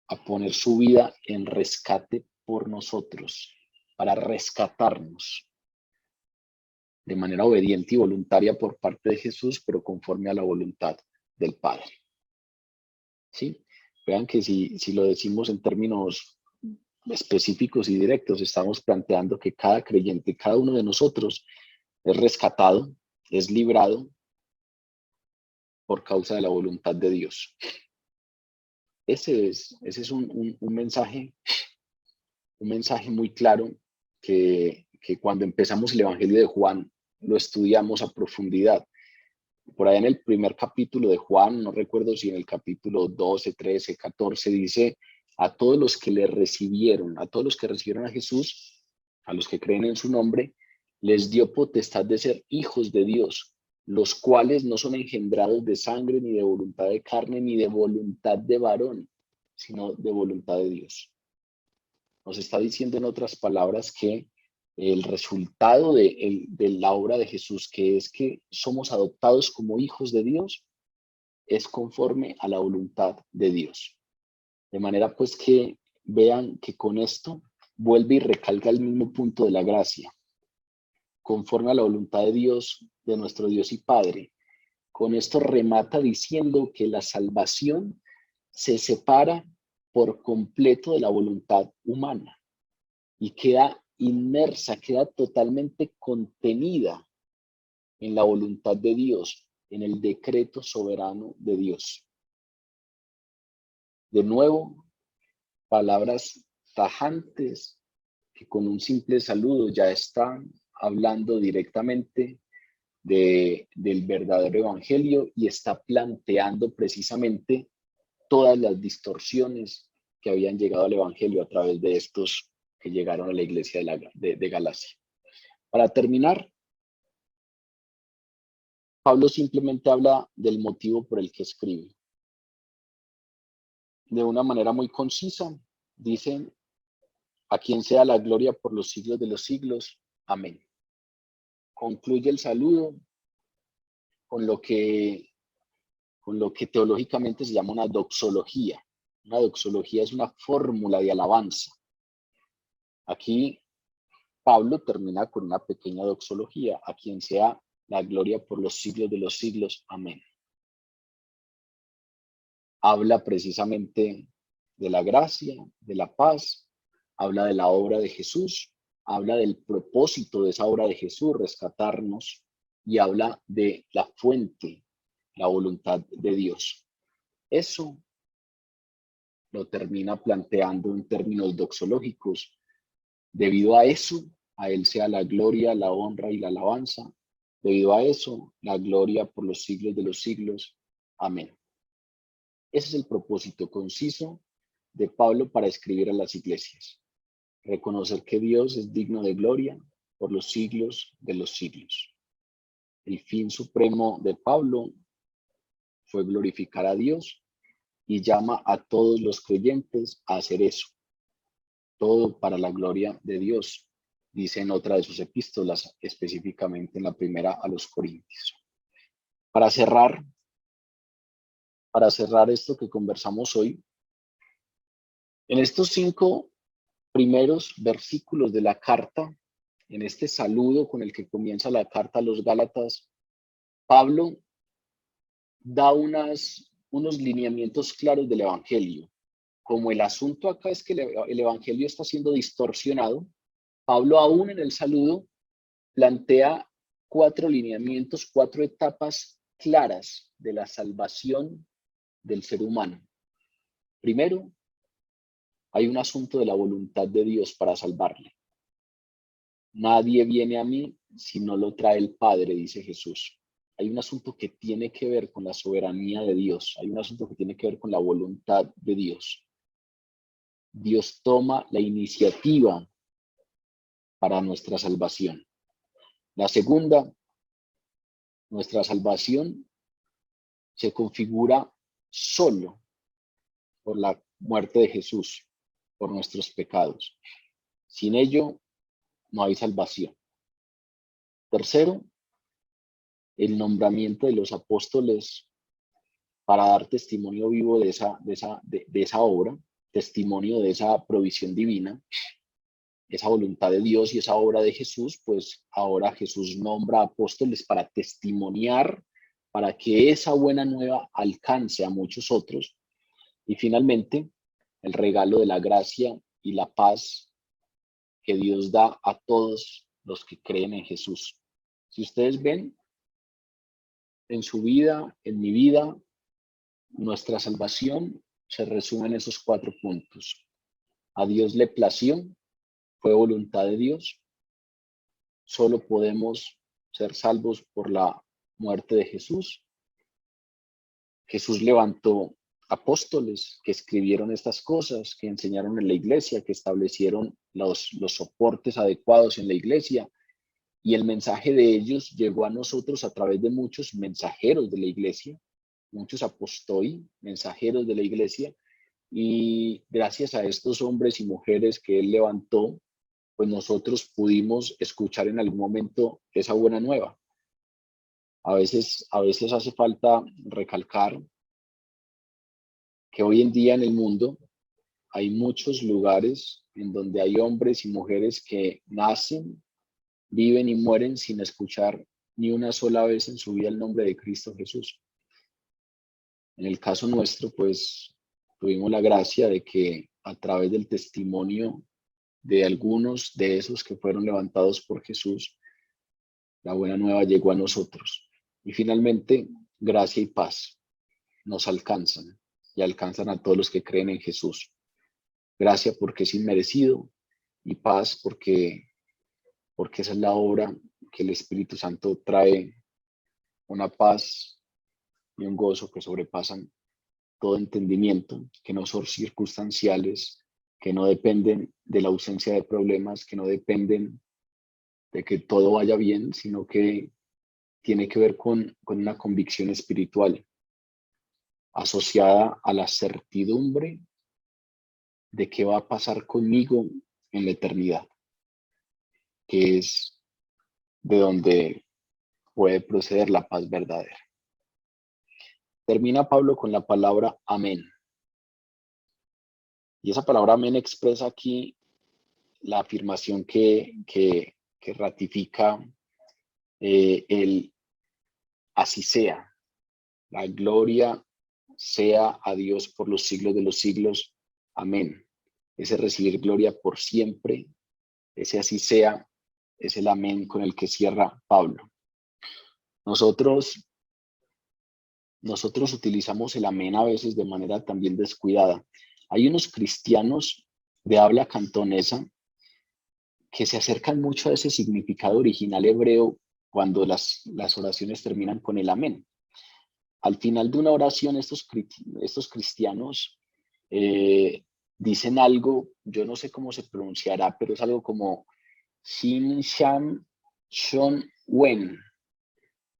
a poner su vida en rescate por nosotros, para rescatarnos de manera obediente y voluntaria por parte de Jesús, pero conforme a la voluntad del Padre. ¿Sí? Vean que si lo decimos en términos específicos y directos, estamos planteando que cada creyente, cada uno de nosotros es rescatado, es librado por causa de la voluntad de Dios. Ese es un mensaje muy claro que cuando empezamos el Evangelio de Juan lo estudiamos a profundidad. Por ahí en el primer capítulo de Juan, no recuerdo si en el capítulo 12, 13, 14, dice, a todos los que le recibieron, a todos los que recibieron a Jesús, a los que creen en su nombre, les dio potestad de ser hijos de Dios, los cuales no son engendrados de sangre, ni de voluntad de carne, ni de voluntad de varón, sino de voluntad de Dios. Nos está diciendo en otras palabras que el resultado de la obra de Jesús, que es que somos adoptados como hijos de Dios, es conforme a la voluntad de Dios. De manera pues que vean que con esto vuelve y recalca el mismo punto de la gracia. Conforme a la voluntad de Dios, de nuestro Dios y Padre. Con esto remata diciendo que la salvación se separa por completo de la voluntad humana y queda inmersa, queda totalmente contenida en la voluntad de Dios, en el decreto soberano de Dios. De nuevo, palabras tajantes que con un simple saludo ya están hablando directamente del verdadero evangelio y está planteando precisamente todas las distorsiones que habían llegado al evangelio a través de estos que llegaron a la iglesia de Galacia. Para terminar, Pablo simplemente habla del motivo por el que escribe. De una manera muy concisa, dice, a quien sea la gloria por los siglos de los siglos. Amén. Concluye el saludo con lo que teológicamente se llama una doxología. Una doxología es una fórmula de alabanza. Aquí Pablo termina con una pequeña doxología, a quien sea la gloria por los siglos de los siglos. Amén. Habla precisamente de la gracia, de la paz, habla de la obra de Jesús, habla del propósito de esa obra de Jesús, rescatarnos, y habla de la fuente, la voluntad de Dios. Eso lo termina planteando en términos doxológicos. Debido a eso, a Él sea la gloria, la honra y la alabanza. Debido a eso, la gloria por los siglos de los siglos. Amén. Ese es el propósito conciso de Pablo para escribir a las iglesias. Reconocer que Dios es digno de gloria por los siglos de los siglos. El fin supremo de Pablo fue glorificar a Dios y llama a todos los creyentes a hacer eso. Todo para la gloria de Dios, dice en otra de sus epístolas, específicamente en la primera a los Corintios. Para cerrar esto que conversamos hoy, en estos 5 primeros versículos de la carta, en este saludo con el que comienza la carta a los Gálatas, Pablo da unos lineamientos claros del Evangelio. Como el asunto acá es que el Evangelio está siendo distorsionado, Pablo aún en el saludo plantea 4 lineamientos, 4 etapas claras de la salvación del ser humano. Primero, hay un asunto de la voluntad de Dios para salvarle. Nadie viene a mí si no lo trae el Padre, dice Jesús. Hay un asunto que tiene que ver con la soberanía de Dios. Hay un asunto que tiene que ver con la voluntad de Dios. Dios toma la iniciativa para nuestra salvación. La segunda, nuestra salvación se configura solo por la muerte de Jesús, por nuestros pecados. Sin ello, no hay salvación. Tercero, el nombramiento de los apóstoles para dar testimonio vivo de esa obra, testimonio de esa provisión divina, esa voluntad de Dios y esa obra de Jesús, pues ahora Jesús nombra apóstoles para testimoniar, para que esa buena nueva alcance a muchos otros. Y finalmente, el regalo de la gracia y la paz que Dios da a todos los que creen en Jesús. Si ustedes ven, en su vida, en mi vida, nuestra salvación se resume en esos 4 puntos. A Dios le plació, fue voluntad de Dios. Solo podemos ser salvos por la muerte de Jesús. Jesús levantó apóstoles que escribieron estas cosas, que enseñaron en la iglesia, que establecieron los soportes adecuados en la iglesia. Y el mensaje de ellos llegó a nosotros a través de muchos mensajeros de la iglesia, muchos apostoi, mensajeros de la iglesia, y gracias a estos hombres y mujeres que él levantó, pues nosotros pudimos escuchar en algún momento esa buena nueva. A veces hace falta recalcar que hoy en día en el mundo hay muchos lugares en donde hay hombres y mujeres que nacen, viven y mueren sin escuchar ni una sola vez en su vida el nombre de Cristo Jesús. En el caso nuestro, pues tuvimos la gracia de que a través del testimonio de algunos de esos que fueron levantados por Jesús, la buena nueva llegó a nosotros. Y finalmente, gracia y paz nos alcanzan y alcanzan a todos los que creen en Jesús. Gracia porque es inmerecido y paz porque esa es la obra que el Espíritu Santo trae, una paz y un gozo que sobrepasan todo entendimiento, que no son circunstanciales, que no dependen de la ausencia de problemas, que no dependen de que todo vaya bien, sino que tiene que ver con una convicción espiritual asociada a la certidumbre de qué va a pasar conmigo en la eternidad, que es de donde puede proceder la paz verdadera. Termina Pablo con la palabra amén. Y esa palabra amén expresa aquí la afirmación que ratifica el así sea. La gloria sea a Dios por los siglos de los siglos. Amén. Ese recibir gloria por siempre, ese así sea, es el amén con el que cierra Pablo. Nosotros utilizamos el amén a veces de manera también descuidada. Hay unos cristianos de habla cantonesa que se acercan mucho a ese significado original hebreo cuando las oraciones terminan con el amén. Al final de una oración, estos cristianos dicen algo, yo no sé cómo se pronunciará, pero es algo como Shin, Sham, Shon, Wen.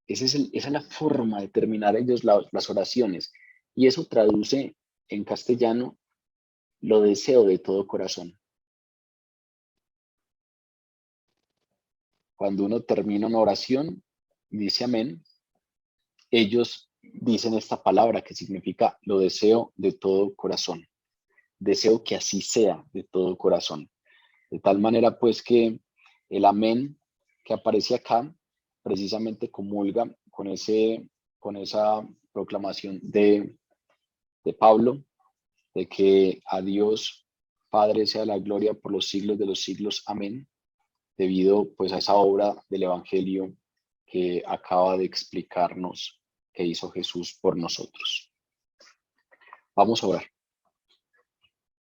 Esa es la forma de terminar ellos las oraciones. Y eso traduce en castellano: lo deseo de todo corazón. Cuando uno termina una oración, dice amén, ellos dicen esta palabra que significa lo deseo de todo corazón. Deseo que así sea de todo corazón. De tal manera pues que el amén que aparece acá precisamente comulga con esa proclamación de Pablo, de que a Dios Padre sea la gloria por los siglos de los siglos. Amén. Debido pues a esa obra del Evangelio que acaba de explicarnos que hizo Jesús por nosotros. Vamos a orar.